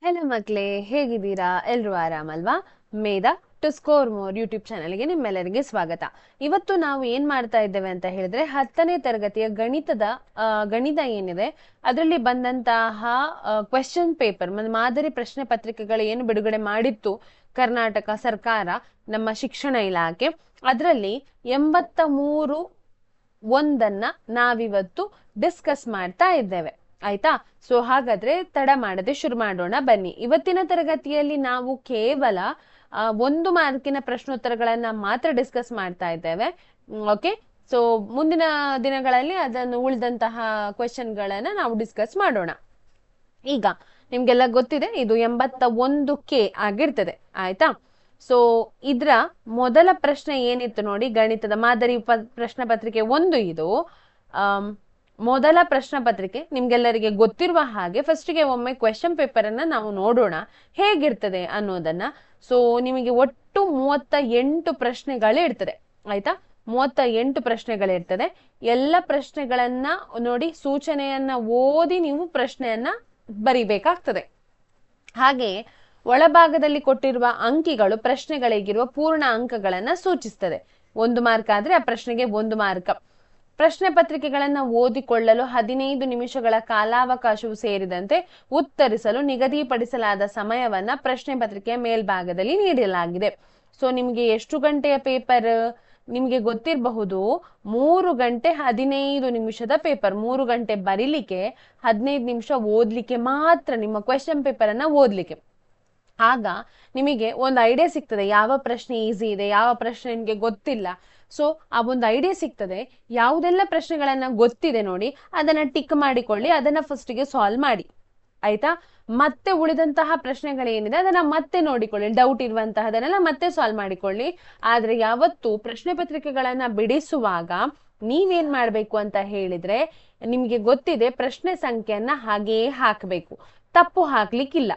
Hello ಮಕ್ಕಳೇ, ಹೇಗಿದ್ದೀರಾ? ಎಲ್ಲರೂ ಆರಾಮಲ್ವಾ? ಮೇಧಾ ಟು ಸ್ಕೋರ್ ಮೋರ್ ಯೂಟ್ಯೂಬ್ ಚಾನಲ್ಗೆ ನಿಮ್ಮೆಲ್ಲರಿಗೆ ಸ್ವಾಗತ. ಇವತ್ತು ನಾವು ಏನ್ ಮಾಡ್ತಾ ಇದ್ದೇವೆ ಅಂತ ಹೇಳಿದ್ರೆ 10ನೇ ತರಗತಿಯ ಗಣಿತ ಏನಿದೆ ಅದರಲ್ಲಿ ಬಂದಂತಹ ಕ್ವೆಶ್ಚನ್ ಪೇಪರ್ ಮಾದರಿ ಪ್ರಶ್ನೆ ಪತ್ರಿಕೆಗಳು ಏನು ಬಿಡುಗಡೆ ಮಾಡಿತ್ತು ಕರ್ನಾಟಕ ಸರ್ಕಾರ, ನಮ್ಮ ಶಿಕ್ಷಣ ಇಲಾಖೆ, ಅದರಲ್ಲಿ 83 ಒಂದನ್ನ ನಾವಿವತ್ತು ಡಿಸ್ಕಸ್ ಮಾಡ್ತಾ ಇದ್ದೇವೆ. ಆಯ್ತಾ? ಸೊ ಹಾಗಾದ್ರೆ ತಡ ಮಾಡದೆ ಶುರು ಮಾಡೋಣ ಬನ್ನಿ. ಇವತ್ತಿನ ತರಗತಿಯಲ್ಲಿ ನಾವು ಕೇವಲ 1 ಮಾರ್ಕಿನ ಪ್ರಶ್ನೋತ್ತರಗಳನ್ನ ಮಾತ್ರ ಡಿಸ್ಕಸ್ ಮಾಡ್ತಾ ಇದ್ದೇವೆ. ಓಕೆ, ಸೊ ಮುಂದಿನ ದಿನಗಳಲ್ಲಿ ಅದನ್ನು ಉಳಿದಂತಹ ಕ್ವೆಶ್ಚನ್ಗಳನ್ನ ನಾವು ಡಿಸ್ಕಸ್ ಮಾಡೋಣ. ಈಗ ನಿಮ್ಗೆಲ್ಲ ಗೊತ್ತಿದೆ, ಇದು 81K ಆಗಿರ್ತದೆ. ಆಯ್ತಾ? ಸೊ ಇದ್ರ ಮೊದಲ ಪ್ರಶ್ನೆ ಏನಿತ್ತು ನೋಡಿ, ಗಣಿತದ ಮಾದರಿ ಪ್ರಶ್ನೆ ಪತ್ರಿಕೆ 1 ಇದು. ಮೊದಲ ಪ್ರಶ್ನೆ ಪತ್ರಿಕೆ ನಿಮ್ಗೆಲ್ಲರಿಗೆ ಗೊತ್ತಿರುವ ಹಾಗೆ ಫಸ್ಟಿಗೆ ಒಮ್ಮೆ ಕ್ವೆಶ್ಚನ್ ಪೇಪರ್ ಅನ್ನ ನಾವು ನೋಡೋಣ ಹೇಗಿರ್ತದೆ ಅನ್ನೋದನ್ನ. ಸೊ ನಿಮಗೆ ಒಟ್ಟು 38 ಪ್ರಶ್ನೆಗಳು ಇರ್ತದೆ. ಆಯ್ತಾ? 38 ಪ್ರಶ್ನೆಗಳಿರ್ತದೆ. ಎಲ್ಲ ಪ್ರಶ್ನೆಗಳನ್ನ ನೋಡಿ, ಸೂಚನೆಯನ್ನ ಓದಿ ನೀವು ಪ್ರಶ್ನೆಯನ್ನ ಬರಿಬೇಕಾಗ್ತದೆ. ಹಾಗೆಯೇ ಒಳಭಾಗದಲ್ಲಿ ಕೊಟ್ಟಿರುವ ಅಂಕಿಗಳು ಪ್ರಶ್ನೆಗಳಿಗಿರುವ ಪೂರ್ಣ ಅಂಕಗಳನ್ನ ಸೂಚಿಸ್ತದೆ. 1 ಮಾರ್ಕ್ ಆದ್ರೆ ಆ ಪ್ರಶ್ನೆಗೆ 1 ಮಾರ್ಕ್. ಪ್ರಶ್ನೆ ಪತ್ರಿಕೆಗಳನ್ನ ಓದಿಕೊಳ್ಳಲು 15 ನಿಮಿಷಗಳ ಕಾಲಾವಕಾಶವು ಸೇರಿದಂತೆ ಉತ್ತರಿಸಲು ನಿಗದಿಪಡಿಸಲಾದ ಸಮಯವನ್ನ ಪ್ರಶ್ನೆ ಪತ್ರಿಕೆಯ ಮೇಲ್ಭಾಗದಲ್ಲಿ ನೀಡಲಾಗಿದೆ. ಸೊ ನಿಮ್ಗೆ ಎಷ್ಟು ಗಂಟೆಯ ಪೇಪರ್? ನಿಮ್ಗೆ ಗೊತ್ತಿರಬಹುದು, 3 ಗಂಟೆ 15 ನಿಮಿಷದ ಪೇಪರ್. 3 ಗಂಟೆ ಬರೀಲಿಕ್ಕೆ, 15 ನಿಮಿಷ ಓದ್ಲಿಕ್ಕೆ ಮಾತ್ರ, ನಿಮ್ಮ ಕ್ವೆಶ್ಚನ್ ಪೇಪರ್ ಅನ್ನ ಓದ್ಲಿಕ್ಕೆ. ಆಗ ನಿಮಗೆ ಒಂದು ಐಡಿಯಾ ಸಿಗ್ತದೆ, ಯಾವ ಪ್ರಶ್ನೆ ಈಸಿ ಇದೆ, ಯಾವ ಪ್ರಶ್ನೆ ನಿಮ್ಗೆ ಗೊತ್ತಿಲ್ಲ. ಸೊ ಆ ಒಂದು ಐಡಿಯಾ ಸಿಗ್ತದೆ. ಯಾವುದೆಲ್ಲ ಪ್ರಶ್ನೆಗಳನ್ನ ಗೊತ್ತಿದೆ ನೋಡಿ, ಅದನ್ನ ಟಿಕ್ ಮಾಡಿಕೊಳ್ಳಿ, ಅದನ್ನ ಫಸ್ಟಿಗೆ ಸಾಲ್ವ್ ಮಾಡಿ. ಆಯ್ತಾ? ಮತ್ತೆ ಉಳಿದಂತಹ ಪ್ರಶ್ನೆಗಳೇನಿದೆ ಅದನ್ನ ಮತ್ತೆ ನೋಡಿಕೊಳ್ಳಿ, ಡೌಟ್ ಇರುವಂತಹದನ್ನೆಲ್ಲ ಮತ್ತೆ ಸಾಲ್ವ್ ಮಾಡಿಕೊಳ್ಳಿ. ಆದ್ರೆ ಯಾವತ್ತು ಪ್ರಶ್ನೆ ಪತ್ರಿಕೆಗಳನ್ನ ಬಿಡಿಸುವಾಗ ನೀವೇನ್ ಮಾಡ್ಬೇಕು ಅಂತ ಹೇಳಿದ್ರೆ, ನಿಮ್ಗೆ ಗೊತ್ತಿದೆ, ಪ್ರಶ್ನೆ ಸಂಖ್ಯೆಯನ್ನ ಹಾಗೆಯೇ ಹಾಕ್ಬೇಕು, ತಪ್ಪು ಹಾಕ್ಲಿಕ್ಕಿಲ್ಲ.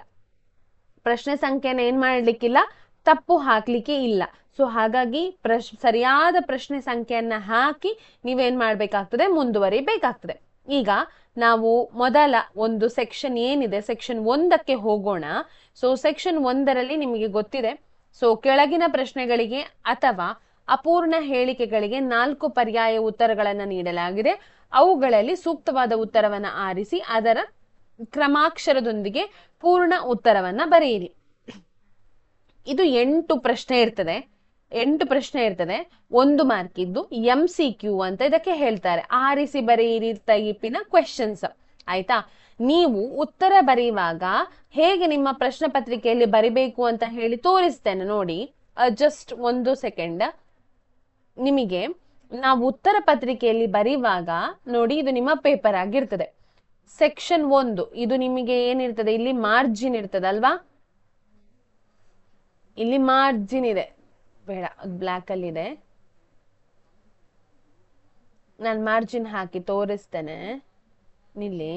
ಪ್ರಶ್ನೆ ಸಂಖ್ಯೆನ ಏನ್ ಮಾಡ್ಲಿಕ್ಕಿಲ್ಲ, ತಪ್ಪು ಹಾಕ್ಲಿಕ್ಕೆ ಇಲ್ಲ. ಸೊ ಹಾಗಾಗಿ ಸರಿಯಾದ ಪ್ರಶ್ನೆ ಸಂಖ್ಯೆಯನ್ನ ಹಾಕಿ ನೀವೇನ್ ಮಾಡ್ಬೇಕಾಗ್ತದೆ, ಮುಂದುವರಿಬೇಕಾಗ್ತದೆ. ಈಗ ನಾವು ಮೊದಲ ಒಂದು ಸೆಕ್ಷನ್ ಏನಿದೆ, ಸೆಕ್ಷನ್ 1ಕ್ಕೆ ಹೋಗೋಣ. ಸೊ ಸೆಕ್ಷನ್ 1ರಲ್ಲಿ ನಿಮಗೆ ಗೊತ್ತಿದೆ, ಸೊ ಕೆಳಗಿನ ಪ್ರಶ್ನೆಗಳಿಗೆ ಅಥವಾ ಅಪೂರ್ಣ ಹೇಳಿಕೆಗಳಿಗೆ 4 ಪರ್ಯಾಯ ಉತ್ತರಗಳನ್ನ ನೀಡಲಾಗಿದೆ. ಅವುಗಳಲ್ಲಿ ಸೂಕ್ತವಾದ ಉತ್ತರವನ್ನ ಆರಿಸಿ ಅದರ ಕ್ರಮಾಕ್ಷರದೊಂದಿಗೆ ಪೂರ್ಣ ಉತ್ತರವನ್ನ ಬರೆಯಿರಿ. ಇದು 8 ಪ್ರಶ್ನೆ ಇರ್ತದೆ. 8 ಪ್ರಶ್ನೆ ಇರ್ತದೆ. 1 ಮಾರ್ಕ್ ಇದ್ದು MCQ ಅಂತ ಇದಕ್ಕೆ ಹೇಳ್ತಾರೆ, ಆರಿಸಿ ಬರೆಯಿರಿ ಟೈಪಿನ ಕ್ವೆಶ್ಚನ್ಸ್. ಆಯ್ತಾ? ನೀವು ಉತ್ತರ ಬರೆಯುವಾಗ ಹೇಗೆ ನಿಮ್ಮ ಪ್ರಶ್ನೆ ಪತ್ರಿಕೆಯಲ್ಲಿ ಬರಿಬೇಕು ಅಂತ ಹೇಳಿ ತೋರಿಸ್ತೇನೆ ನೋಡಿ. Just 1 second. ನಿಮಗೆ ನಾವು ಉತ್ತರ ಪತ್ರಿಕೆಯಲ್ಲಿ ಬರೆಯುವಾಗ ನೋಡಿ, ಇದು ನಿಮ್ಮ ಪೇಪರ್ ಆಗಿರ್ತದೆ. ಸೆಕ್ಷನ್ 1 ಇದು ನಿಮಗೆ ಏನಿರ್ತದೆ, ಇಲ್ಲಿ ಮಾರ್ಜಿನ್ ಇರ್ತದಲ್ವಾ, ಇಲ್ಲಿ ಮಾರ್ಜಿನ್ ಇದೆ, ಬೇಡ ಅದು ಬ್ಲ್ಯಾಕ್ ಅಲ್ಲಿ ಇದೆ, ನಾನು ಮಾರ್ಜಿನ್ ಹಾಕಿ ತೋರಿಸ್ತೇನೆ ಇಲ್ಲಿ.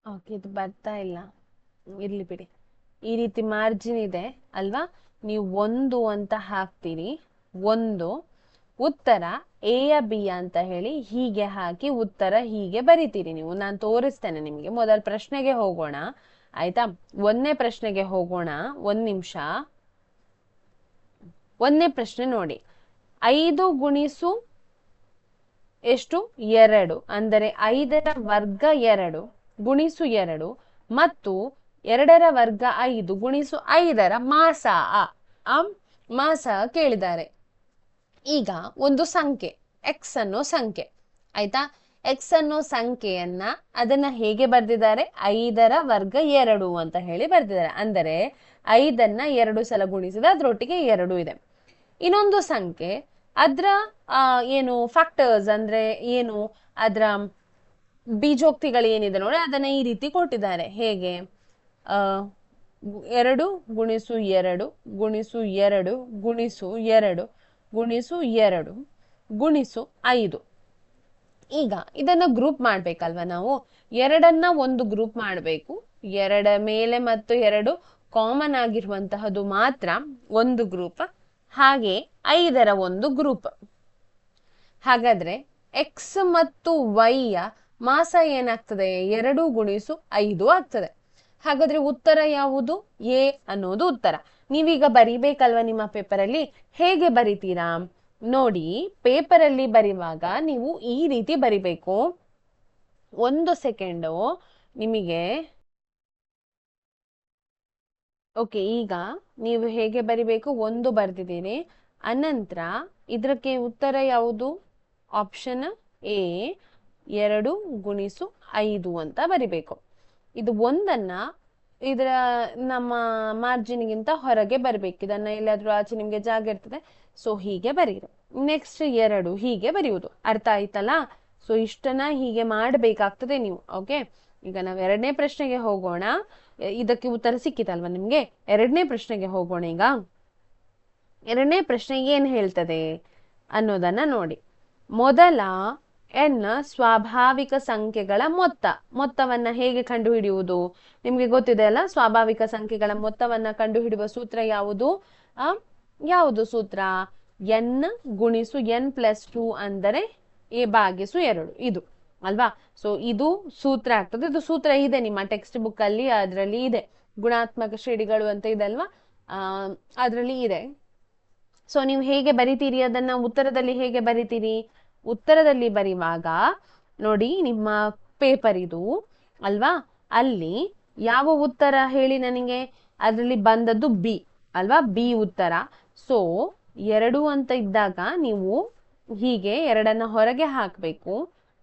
ಓಕೆ, ಇದು ಬರ್ತಾ ಇಲ್ಲ, ಇರ್ಲಿ ಬಿಡಿ. ಈ ರೀತಿ ಮಾರ್ಜಿನ್ ಇದೆ ಅಲ್ವಾ, ನೀವು 1 ಅಂತ ಹಾಕ್ತೀರಿ. 1 ಉತ್ತರ ಎಯ ಬಿ ಅಂತ ಹೇಳಿ ಹೀಗೆ ಹಾಕಿ ಉತ್ತರ ಹೀಗೆ ಬರಿತೀರಿ ನೀವು. ನಾನು ತೋರಿಸ್ತೇನೆ ನಿಮಗೆ. ಮೊದಲ ಪ್ರಶ್ನೆಗೆ ಹೋಗೋಣ. ಆಯ್ತಾ? 1ನೇ ಪ್ರಶ್ನೆಗೆ ಹೋಗೋಣ. 1 ನಿಮಿಷ. 1ನೇ ಪ್ರಶ್ನೆ ನೋಡಿ, 5 ಗುಣಿಸು ಎಷ್ಟು 2 ಅಂದರೆ 5ರ ವರ್ಗ 2 ಗುಣಿಸು 2 ಮತ್ತು 2ರ ವರ್ಗ 5 ಗುಣಿಸು 5ರ ಮಾಸ ಮಾಸ ಕೇಳಿದ್ದಾರೆ. ಈಗ ಒಂದು ಸಂಖ್ಯೆ x ಅನ್ನೋ ಸಂಖ್ಯೆ. ಆಯ್ತಾ? x ಅನ್ನೋ ಸಂಖ್ಯೆಯನ್ನ ಅದನ್ನ ಹೇಗೆ ಬರ್ದಿದ್ದಾರೆ, 5ರ ವರ್ಗ 2 ಅಂತ ಹೇಳಿ ಬರ್ದಿದ್ದಾರೆ. ಅಂದರೆ 5ಅನ್ನ 2 ಸಲ ಗುಣಿಸಿದ ಅದ್ರೊಟ್ಟಿಗೆ 2 ಇದೆ. ಇನ್ನೊಂದು ಸಂಖ್ಯೆ ಅದ್ರ ಏನು ಫ್ಯಾಕ್ಟರ್ಸ್ ಅಂದ್ರೆ ಏನು, ಅದ್ರ ಬೀಜೋಕ್ತಿಗಳು ಏನಿದೆ ನೋಡಿ ಅದನ್ನ ಈ ರೀತಿ ಕೊಟ್ಟಿದ್ದಾರೆ. ಹೇಗೆ 2 ಗುಣಿಸು 2 ಗುಣಿಸು 2 ಗುಣಿಸು 2 ಗುಣಿಸು 2 ಗುಣಿಸು 5. ಈಗ ಇದನ್ನ ಗ್ರೂಪ್ ಮಾಡ್ಬೇಕಲ್ವಾ ನಾವು, 2ಅನ್ನ ಒಂದು ಗ್ರೂಪ್ ಮಾಡಬೇಕು. 2 ಮೇಲೆ ಮತ್ತು 2 ಕಾಮನ್ ಆಗಿರುವಂತಹದ್ದು ಮಾತ್ರ ಒಂದು ಗ್ರೂಪ್, ಹಾಗೆ 5ರ ಒಂದು ಗ್ರೂಪ್. ಹಾಗಾದ್ರೆ ಎಕ್ಸ್ ಮತ್ತು ವೈ ಯ ಮಾಸ ಏನಾಗ್ತದೆ, 2 ಗುಣಿಸು 5 ಆಗ್ತದೆ. ಹಾಗಾದ್ರೆ ಉತ್ತರ ಯಾವುದು, ಎ ಅನ್ನೋದು ಉತ್ತರ. ನೀವೀಗ ಬರಿಬೇಕಲ್ವಾ ನಿಮ್ಮ ಪೇಪರಲ್ಲಿ, ಹೇಗೆ ಬರಿತೀರಾ ನೋಡಿ. ಪೇಪರಲ್ಲಿ ಬರೆಯುವಾಗ ನೀವು ಈ ರೀತಿ ಬರಿಬೇಕು. 1 ಸೆಕೆಂಡು ನಿಮಗೆ. ಓಕೆ, ಈಗ ನೀವು ಹೇಗೆ ಬರಿಬೇಕು, 1 ಬರ್ದಿದ್ದೀರಿ. ಅನಂತರ ಇದಕ್ಕೆ ಉತ್ತರ ಯಾವುದು, ಆಪ್ಷನ್ ಎ 2 ಗುಣಿಸು 5 ಅಂತ ಬರಿಬೇಕು. ಇದು 1ಅನ್ನ ಇದರ ನಮ್ಮ ಮಾರ್ಜಿನ್ಗಿಂತ ಹೊರಗೆ ಬರಬೇಕು. ಇದನ್ನ ಎಲ್ಲಾದ್ರೂ ಆಚೆ ನಿಮ್ಗೆ ಜಾಗ ಇರ್ತದೆ, ಸೊ ಹೀಗೆ ಬರೀರಿ. ನೆಕ್ಸ್ಟ್ 2 ಹೀಗೆ ಬರೆಯುವುದು. ಅರ್ಥ ಆಯ್ತಲ್ಲ? ಸೊ ಇಷ್ಟನ್ನ ಹೀಗೆ ಮಾಡಬೇಕಾಗ್ತದೆ ನೀವು. ಓಕೆ, ಈಗ ನಾವು 2ನೇ ಪ್ರಶ್ನೆಗೆ ಹೋಗೋಣ. ಇದಕ್ಕೆ ಉತ್ತರ ಸಿಕ್ಕಿತಲ್ವಾ ನಿಮ್ಗೆ? 2ನೇ ಪ್ರಶ್ನೆಗೆ ಹೋಗೋಣ. ಈಗ 2ನೇ ಪ್ರಶ್ನೆ ಏನ್ ಹೇಳ್ತದೆ ಅನ್ನೋದನ್ನ ನೋಡಿ. ಮೊದಲ ಎನ್ ಸ್ವಾಭಾವಿಕ ಸಂಖ್ಯೆಗಳ ಮೊತ್ತವನ್ನ ಹೇಗೆ ಕಂಡುಹಿಡಿಯುವುದು ನಿಮ್ಗೆ ಗೊತ್ತಿದೆ ಅಲ್ಲ. ಸ್ವಾಭಾವಿಕ ಸಂಖ್ಯೆಗಳ ಮೊತ್ತವನ್ನ ಕಂಡುಹಿಡಿಯುವ ಸೂತ್ರ ಯಾವುದು? ಯಾವುದು ಸೂತ್ರ? ಎನ್ ಗುಣಿಸು ಎನ್ ಪ್ಲಸ್ 2 ಅಂದರೆ ಎ ಭಾಗಿಸು 2, ಇದು ಅಲ್ವಾ? ಸೊ ಇದು ಸೂತ್ರ ಆಗ್ತದೆ. ಇದು ಸೂತ್ರ ಇದೆ ನಿಮ್ಮ ಟೆಕ್ಸ್ಟ್ ಬುಕ್ ಅಲ್ಲಿ, ಅದರಲ್ಲಿ ಇದೆ. ಗುಣಾತ್ಮಕ ಶ್ರೇಣಿಗಳು ಅಂತ ಇದೆ ಅಲ್ವಾ, ಅದರಲ್ಲಿ ಇದೆ. ಸೊ ನೀವು ಹೇಗೆ ಬರಿತೀರಿ ಅದನ್ನ, ಉತ್ತರದಲ್ಲಿ ಹೇಗೆ ಬರಿತೀರಿ? ಉತ್ತರದಲ್ಲಿ ಬರೆಯುವಾಗ ನೋಡಿ, ನಿಮ್ಮ ಪೇಪರ್ ಇದು ಅಲ್ವಾ, ಅಲ್ಲಿ ಯಾವ ಉತ್ತರ ಹೇಳಿ ನನಗೆ? ಅದರಲ್ಲಿ ಬಂದದ್ದು ಬಿ ಅಲ್ವಾ, ಬಿ ಉತ್ತರ. ಸೊ 2 ಅಂತ ಇದ್ದಾಗ ನೀವು ಹೀಗೆ 2ಅನ್ನ ಹೊರಗೆ ಹಾಕಬೇಕು,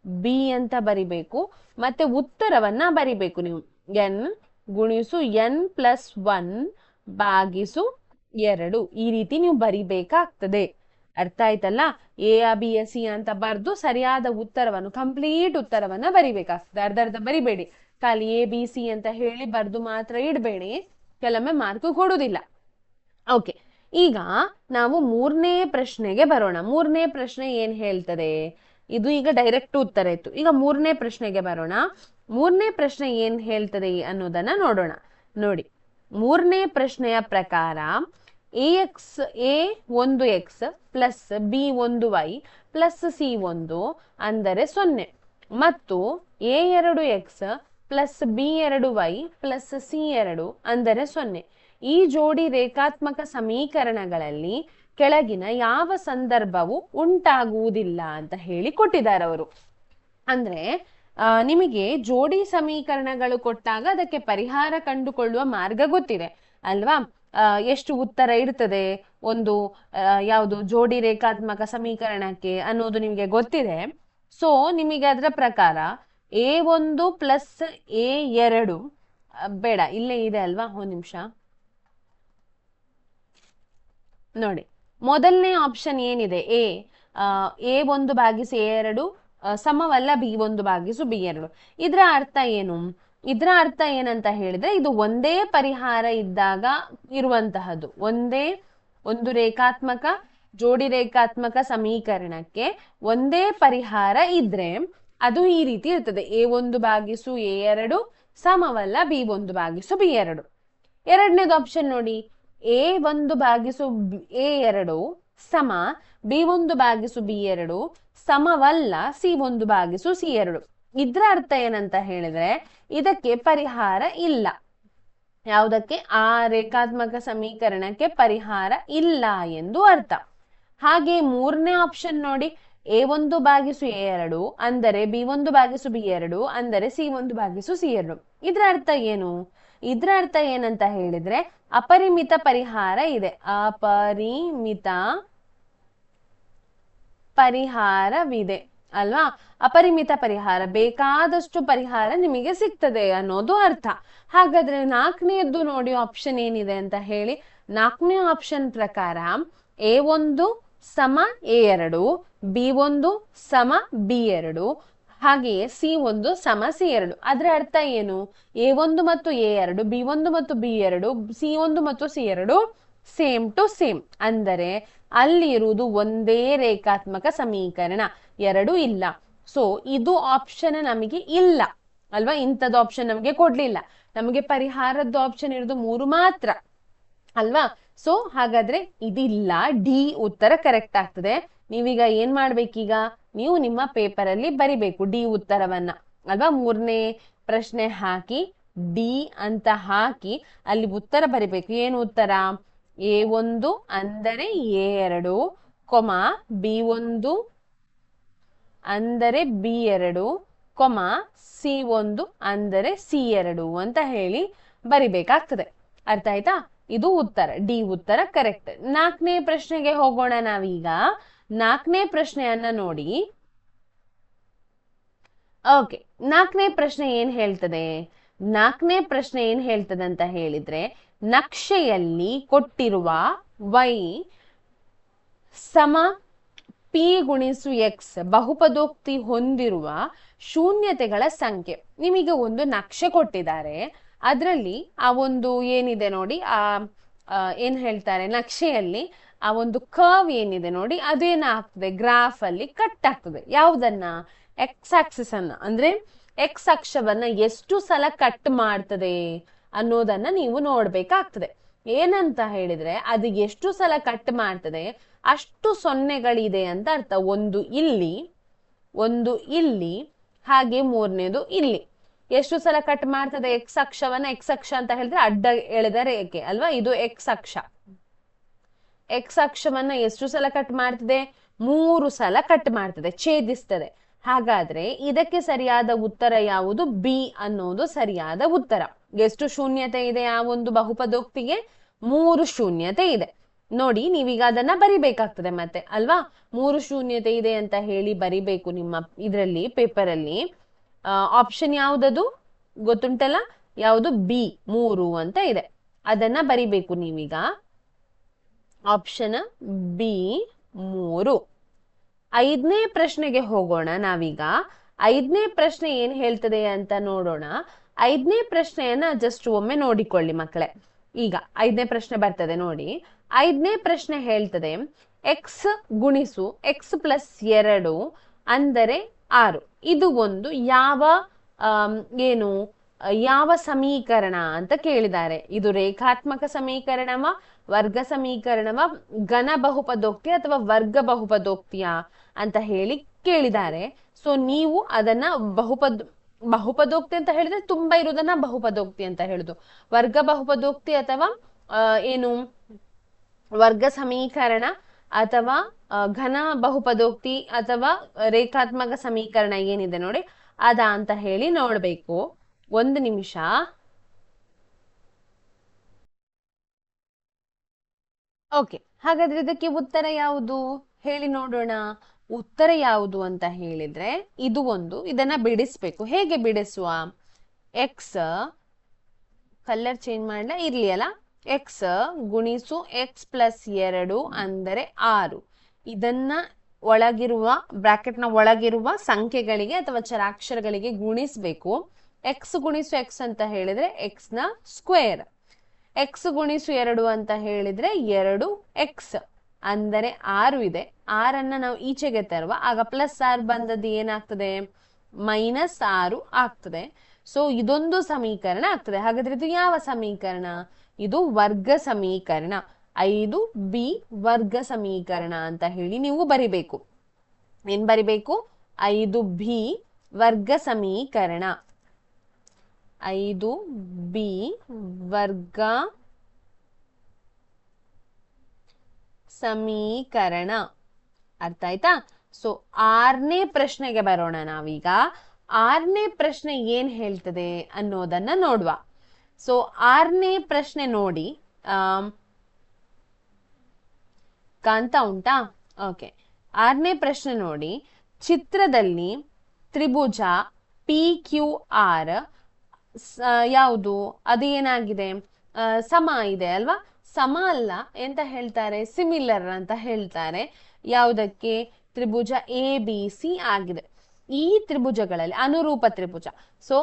ಬಿ ಅಂತ ಬರಿಬೇಕು, ಮತ್ತೆ ಉತ್ತರವನ್ನ ಬರಿಬೇಕು ನೀವು. ಎನ್ ಗುಣಿಸು ಎನ್ ಪ್ಲಸ್ 1 ಭಾಗಿಸು 2, ಈ ರೀತಿ ನೀವು ಬರಿಬೇಕಾಗ್ತದೆ. ಅರ್ಥ ಆಯ್ತಲ್ಲ? ಎ ಬಿ ಸಿ ಅಂತ ಬರ್ದು ಸರಿಯಾದ ಉತ್ತರವನ್ನು, ಕಂಪ್ಲೀಟ್ ಉತ್ತರವನ್ನ ಬರಿಬೇಕಾಗ್ತದೆ. ಅರ್ಧ ಬರಿಬೇಡಿ, ಖಾಲಿ ಎ ಬಿ ಸಿ ಅಂತ ಹೇಳಿ ಬರ್ದು ಮಾತ್ರ ಇಡಬೇಡಿ, ಕೆಲವೊಮ್ಮೆ ಮಾರ್ಕ್ ಕೊಡುವುದಿಲ್ಲ. ಓಕೆ, ಈಗ ನಾವು 3ನೇ ಪ್ರಶ್ನೆಗೆ ಬರೋಣ. 3ನೇ ಪ್ರಶ್ನೆ ಏನ್ ಹೇಳ್ತದೆ? ಇದು ಈಗ ಡೈರೆಕ್ಟ್ ಉತ್ತರ ಇತ್ತು. ಈಗ 3ನೇ ಪ್ರಶ್ನೆಗೆ ಬರೋಣ. 3ನೇ ಪ್ರಶ್ನೆ ಏನ್ ಹೇಳ್ತದೆ ಅನ್ನೋದನ್ನ ನೋಡೋಣ. ನೋಡಿ, 3ನೇ ಪ್ರಶ್ನೆಯ ಪ್ರಕಾರ a1x plus b1y plus c1 ಅಂದರೆ 0 ಮತ್ತು a2x plus b2y plus c2 ಅಂದರೆ 0. ಈ ಜೋಡಿ ರೇಖಾತ್ಮಕ ಸಮೀಕರಣಗಳಲ್ಲಿ ಕೆಳಗಿನ ಯಾವ ಸಂದರ್ಭವು ಉಂಟಾಗುವುದಿಲ್ಲ ಅಂತ ಹೇಳಿ ಕೊಟ್ಟಿದ್ದಾರೆ ಅವರು. ಅಂದ್ರೆ ನಿಮಗೆ ಜೋಡಿ ಸಮೀಕರಣಗಳು ಕೊಟ್ಟಾಗ ಅದಕ್ಕೆ ಪರಿಹಾರ ಕಂಡುಕೊಳ್ಳುವ ಮಾರ್ಗ ಗೊತ್ತಿದೆ ಅಲ್ವಾ? ಎಷ್ಟು ಉತ್ತರ ಇರ್ತದೆ ಒಂದು ಯಾವುದು ಜೋಡಿ ರೇಖಾತ್ಮಕ ಸಮೀಕರಣಕ್ಕೆ ಅನ್ನೋದು ನಿಮಗೆ ಗೊತ್ತಿದೆ. ಸೊ ನಿಮಗೆ ಅದರ ಪ್ರಕಾರ a1 ಪ್ಲಸ್ a2 ಬೇಡ, ಇಲ್ಲೇ ಇದೆ ಅಲ್ವಾ, ಒಂದು ನಿಮಿಷ ನೋಡಿ. ಮೊದಲನೇ ಆಪ್ಷನ್ ಏನಿದೆ, a1 ಭಾಗಿಸು a2 ಸಮವಲ್ಲ b1 ಭಾಗಿಸು b2. ಇದರ ಅರ್ಥ ಏನು? ಇದರ ಅರ್ಥ ಏನಂತ ಹೇಳಿದ್ರೆ, ಇದು ಒಂದೇ ಪರಿಹಾರ ಇದ್ದಾಗ ಇರುವಂತಹದ್ದು. ಒಂದು ರೇಖಾತ್ಮಕ ಜೋಡಿ ರೇಖಾತ್ಮಕ ಸಮೀಕರಣಕ್ಕೆ ಒಂದೇ ಪರಿಹಾರ ಇದ್ರೆ ಅದು ಈ ರೀತಿ ಇರ್ತದೆ, a1 ಭಾಗಿಸು a2 ಸಮವಲ್ಲ b1 ಭಾಗಿಸು b2. ಎರಡನೇದು ಆಪ್ಷನ್ ನೋಡಿ, a1 ಭಾಗಿಸು a2 ಸಮ b1 ಭಾಗಿಸು b2 ಸಮವಲ್ಲ c1 ಭಾಗಿಸು c2. ಇದ್ರ ಅರ್ಥ ಏನಂತ ಹೇಳಿದ್ರೆ, ಇದಕ್ಕೆ ಪರಿಹಾರ ಇಲ್ಲ. ಯಾವುದಕ್ಕೆ? ಆ ರೇಖಾತ್ಮಕ ಸಮೀಕರಣಕ್ಕೆ ಪರಿಹಾರ ಇಲ್ಲ ಎಂದು ಅರ್ಥ. ಹಾಗೆ 3ನೇ ಆಪ್ಷನ್ ನೋಡಿ, a1 ಭಾಗಿಸು a2 ಅಂದರೆ b1 ಭಾಗಿಸು b2 ಅಂದರೆ c1 ಭಾಗಿಸು c2. ಇದ್ರ ಅರ್ಥ ಏನು? ಇದ್ರ ಅರ್ಥ ಏನಂತ ಹೇಳಿದ್ರೆ, ಅಪರಿಮಿತ ಪರಿಹಾರ ಇದೆ. ಅಪರಿಮಿತ ಪರಿಹಾರವಿದೆ ಅಲ್ವಾ? ಅಪರಿಮಿತ ಪರಿಹಾರ, ಬೇಕಾದಷ್ಟು ಪರಿಹಾರ ನಿಮಗೆ ಸಿಗ್ತದೆ ಅನ್ನೋದು ಅರ್ಥ. ಹಾಗಾದ್ರೆ 4ನೇದ್ದು ನೋಡಿ ಆಪ್ಷನ್ ಏನಿದೆ ಅಂತ ಹೇಳಿ. 4ನೇ ಆಪ್ಷನ್ ಪ್ರಕಾರ a1 ಸಮ A2, B1 ಸಮ B2, ಹಾಗೆಯೇ C1 ಸಮ C2. ಅದರ ಅರ್ಥ ಏನು? A1 ಮತ್ತು A2, B1 ಮತ್ತು B2, C1 ಮತ್ತು C2 ಸೇಮ್ ಟು ಸೇಮ್. ಅಂದರೆ ಅಲ್ಲಿ ಇರುವುದು ಒಂದೇ ರೇಖಾತ್ಮಕ ಸಮೀಕರಣ, ಎರಡು ಇಲ್ಲ. ಸೊ ಇದು ಆಪ್ಷನ್ ನಮಗೆ ಇಲ್ಲ ಅಲ್ವಾ, ಇಂಥದ್ದು ಆಪ್ಷನ್ ನಮಗೆ ಕೊಡ್ಲಿಲ್ಲ. ನಮಗೆ ಪರಿಹಾರದ್ದು ಆಪ್ಷನ್ ಇರೋದು 3 ಮಾತ್ರ ಅಲ್ವಾ. ಸೊ ಹಾಗಾದ್ರೆ ಇದಿಲ್ಲ, ಡಿ ಉತ್ತರ ಕರೆಕ್ಟ್ ಆಗ್ತದೆ. ನೀವೀಗ ಏನ್ ಮಾಡ್ಬೇಕೀಗ, ನೀವು ನಿಮ್ಮ ಪೇಪರ್ ಅಲ್ಲಿ ಬರಿಬೇಕು ಡಿ ಉತ್ತರವನ್ನ ಅಲ್ವಾ. 3ನೇ ಪ್ರಶ್ನೆ ಹಾಕಿ ಡಿ ಅಂತ ಹಾಕಿ ಅಲ್ಲಿ ಉತ್ತರ ಬರಿಬೇಕು. ಏನು ಉತ್ತರ? A1 ಅಂದರೆ A2, B1 ಅಂದರೆ B2, C1 ಅಂದರೆ C2 ಅಂತ ಹೇಳಿ ಬರಿಬೇಕಾಗ್ತದೆ. ಅರ್ಥ ಆಯ್ತಾ? ಇದು ಉತ್ತರ, ಡಿ ಉತ್ತರ ಕರೆಕ್ಟ್. 4ನೇ ಪ್ರಶ್ನೆಗೆ ಹೋಗೋಣ ನಾವೀಗ. 4ನೇ ಪ್ರಶ್ನೆಯನ್ನ ನೋಡಿ. ಓಕೆ, 4ನೇ ಪ್ರಶ್ನೆ ಏನ್ ಹೇಳ್ತದೆ? 4ನೇ ಪ್ರಶ್ನೆ ಏನ್ ಹೇಳ್ತದೆ ಅಂತ ಹೇಳಿದ್ರೆ, ನಕ್ಷೆಯಲ್ಲಿ ಕೊಟ್ಟಿರುವ y ಸಮ p ಗುಣಿಸು x ಬಹುಪದೋಕ್ತಿ ಹೊಂದಿರುವ ಶೂನ್ಯತೆಗಳ ಸಂಖ್ಯೆ. ನಿಮಗೆ ಒಂದು ನಕ್ಷೆ ಕೊಟ್ಟಿದ್ದಾರೆ, ಅದರಲ್ಲಿ ಆ ಒಂದು ಏನಿದೆ ನೋಡಿ, ಏನ್ ಹೇಳ್ತಾರೆ, ನಕ್ಷೆಯಲ್ಲಿ ಆ ಒಂದು ಕರ್ವ್ ಏನಿದೆ ನೋಡಿ, ಅದೇನಾಗ್ತದೆ, ಗ್ರಾಫ್ ಅಲ್ಲಿ ಕಟ್ ಆಗ್ತದೆ. ಯಾವುದನ್ನ? ಎಕ್ಸ್ ಆಕ್ಸಿಸ್ ಅನ್ನ, ಅಂದ್ರೆ ಎಕ್ಸ್ ಅಕ್ಷವನ್ನ ಎಷ್ಟು ಸಲ ಕಟ್ ಮಾಡ್ತದೆ ಅನ್ನೋದನ್ನ ನೀವು ನೋಡ್ಬೇಕಾಗ್ತದೆ. ಏನಂತ ಹೇಳಿದ್ರೆ, ಅದು ಎಷ್ಟು ಸಲ ಕಟ್ ಮಾಡ್ತದೆ ಅಷ್ಟು ಸೊನ್ನೆಗಳಿದೆ ಅಂತ ಅರ್ಥ. ಒಂದು ಇಲ್ಲಿ, ಒಂದು ಇಲ್ಲಿ, ಹಾಗೆ 3ನೇದು ಇಲ್ಲಿ. ಎಷ್ಟು ಸಲ ಕಟ್ ಮಾಡ್ತದೆ ಎಕ್ಸ್ ಅಕ್ಷವನ್ನ? ಎಕ್ಸ್ ಅಕ್ಷ ಅಂತ ಹೇಳಿದ್ರೆ ಅಡ್ಡ ಎಳೆದ ರೇಖೆ ಅಲ್ವಾ, ಇದು ಎಕ್ಸ್ ಅಕ್ಷ. ಎಕ್ಸ್ ಅಕ್ಷವನ್ನ ಎಷ್ಟು ಸಲ ಕಟ್ ಮಾಡ್ತದೆ? 3 ಸಲ ಕಟ್ ಮಾಡ್ತದೆ, ಛೇದಿಸ್ತದೆ. ಹಾಗಾದ್ರೆ ಇದಕ್ಕೆ ಸರಿಯಾದ ಉತ್ತರ ಯಾವುದು? ಬಿ ಅನ್ನೋದು ಸರಿಯಾದ ಉತ್ತರ. ಎಷ್ಟು ಶೂನ್ಯತೆ ಇದೆ ಆ ಒಂದು ಬಹುಪದೋಕ್ತಿಗೆ? 3 ಶೂನ್ಯತೆ ಇದೆ. ನೋಡಿ, ನೀವೀಗ ಅದನ್ನ ಬರಿಬೇಕಾಗ್ತದೆ ಮತ್ತೆ ಅಲ್ವಾ. 3 ಶೂನ್ಯತೆ ಇದೆ ಅಂತ ಹೇಳಿ ಬರಿಬೇಕು ನಿಮ್ಮ ಇದರಲ್ಲಿ, ಪೇಪರ್ ಅಲ್ಲಿ. ಆಪ್ಷನ್ ಯಾವುದದು ಗೊತ್ತುಂಟಲ್ಲ? ಯಾವುದು? ಬಿ 3 ಅಂತ ಇದೆ. ಅದನ್ನ ಬರಿಬೇಕು ನೀವೀಗ. Option B 3. 5ನೇ ಪ್ರಶ್ನೆಗೆ ಹೋಗೋಣ ನಾವೀಗ. 5ನೇ ಪ್ರಶ್ನೆ ಏನ್ ಹೇಳ್ತದೆ ಅಂತ ನೋಡೋಣ. 5ನೇ ಪ್ರಶ್ನೆಯನ್ನ ಜಸ್ಟ್ ಒಮ್ಮೆ ನೋಡಿಕೊಳ್ಳಿ ಮಕ್ಕಳೇ. ಈಗ 5ನೇ ಪ್ರಶ್ನೆ ಬರ್ತದೆ ನೋಡಿ. 5ನೇ ಪ್ರಶ್ನೆ ಹೇಳ್ತದೆ, ಎಕ್ಸ್ ಗುಣಿಸು ಎಕ್ಸ್ ಪ್ಲಸ್ 2 ಅಂದರೆ 6. ಇದು ಒಂದು ಯಾವ ಸಮೀಕರಣ ಅಂತ ಕೇಳಿದ್ದಾರೆ. ಇದು ರೇಖಾತ್ಮಕ ಸಮೀಕರಣವ, ವರ್ಗ ಸಮೀಕರಣವ, ಘನ ಬಹುಪದೋಕ್ತಿ ಅಥವಾ ವರ್ಗ ಬಹುಪದೋಕ್ತಿಯ ಅಂತ ಹೇಳಿ ಕೇಳಿದ್ದಾರೆ. ಸೊ ನೀವು ಅದನ್ನ ಬಹುಪದೋಕ್ತಿ ಅಂತ ಹೇಳಿದ್ರೆ ತುಂಬಾ ಇರುವುದನ್ನ ಬಹುಪದೋಕ್ತಿ ಅಂತ ಹೇಳುದು. ವರ್ಗ ಬಹುಪದೋಕ್ತಿ ಅಥವಾ ವರ್ಗ ಸಮೀಕರಣ ಅಥವಾ ಘನ ಬಹುಪದೋಕ್ತಿ ಅಥವಾ ರೇಖಾತ್ಮಕ ಸಮೀಕರಣ ಏನಿದೆ ನೋಡಿ ಅದ ಅಂತ ಹೇಳಿ ನೋಡ್ಬೇಕು. 1 ನಿಮಿಷ. ಓಕೆ, ಹಾಗಾದ್ರೆ ಇದಕ್ಕೆ ಉತ್ತರ ಯಾವುದು ಹೇಳಿ ನೋಡೋಣ. ಉತ್ತರ ಯಾವುದು ಅಂತ ಹೇಳಿದ್ರೆ ಇದು ಒಂದು, ಇದನ್ನ ಬಿಡಿಸ್ಬೇಕು. ಹೇಗೆ ಬಿಡಿಸುವ? ಎಕ್ಸ್ ಕಲರ್ ಚೇಂಜ್ ಮಾಡಲ, ಇರ್ಲಿ ಅಲ್ಲ. ಎಕ್ಸ್ ಗುಣಿಸು ಎಕ್ಸ್ ಪ್ಲಸ್ 2 ಅಂದರೆ 6. ಇದನ್ನ ಒಳಗಿರುವ ಬ್ರಾಕೆಟ್ನ ಒಳಗಿರುವ ಸಂಖ್ಯೆಗಳಿಗೆ ಅಥವಾ ಚರಾಕ್ಷರಗಳಿಗೆ ಗುಣಿಸ್ಬೇಕು. ಎಕ್ಸ್ ಗುಣಿಸು ಎಕ್ಸ್ ಅಂತ ಹೇಳಿದ್ರೆ ಎಕ್ಸ್ ನ ಸ್ಕ್ವೇರ್. ಎಕ್ಸ್ ಗುಣಿಸು 2 ಅಂತ ಹೇಳಿದ್ರೆ 2x ಅಂದರೆ 6 ಇದೆ. 6ಅನ್ನ ನಾವು ಈಚೆಗೆ ತರುವ, ಆಗ ಪ್ಲಸ್ 6 ಬಂದದ್ದು ಏನಾಗ್ತದೆ? -6 ಆಗ್ತದೆ. ಸೊ ಇದೊಂದು ಸಮೀಕರಣ ಆಗ್ತದೆ. ಹಾಗಾದ್ರೆ ಇದು ಯಾವ ಸಮೀಕರಣ? ಇದು ವರ್ಗ ಸಮೀಕರಣ. 5b ವರ್ಗ ಸಮೀಕರಣ ಅಂತ ಹೇಳಿ ನೀವು ಬರಿಬೇಕು. ಏನ್ ಬರಿಬೇಕು? 5b ವರ್ಗ ಸಮೀಕರಣ. 5b ವರ್ಗ ಸಮೀಕರಣ. ಅರ್ಥ ಆಯ್ತಾ? ಸೊ 6ನೇ ಪ್ರಶ್ನೆಗೆ ಬರೋಣ ನಾವೀಗ. 6ನೇ ಪ್ರಶ್ನೆ ಏನ್ ಹೇಳ್ತದೆ ಅನ್ನೋದನ್ನ ನೋಡುವ. ಸೊ 6ನೇ ಪ್ರಶ್ನೆ ನೋಡಿ, ಕಾಣ್ತಾ ಉಂಟಾ? ಓಕೆ, 6ನೇ ಪ್ರಶ್ನೆ ನೋಡಿ. ಚಿತ್ರದಲ್ಲಿ ತ್ರಿಭುಜ PQR ಯಾವುದು? ಅದು ಏನಾಗಿದೆ? ಸಮ ಇದೆ ಅಲ್ವಾ? ಸಮ ಅಲ್ಲ, ಎಂತ ಹೇಳ್ತಾರೆ? ಸಿಮಿಲರ್ ಅಂತ ಹೇಳ್ತಾರೆ. ಯಾವುದಕ್ಕೆ? ತ್ರಿಭುಜ ಎ ಬಿ ಸಿ ಆಗಿದೆ. ಈ ತ್ರಿಭುಜಗಳಲ್ಲಿ ಅನುರೂಪ ತ್ರಿಭುಜ. ಸೊ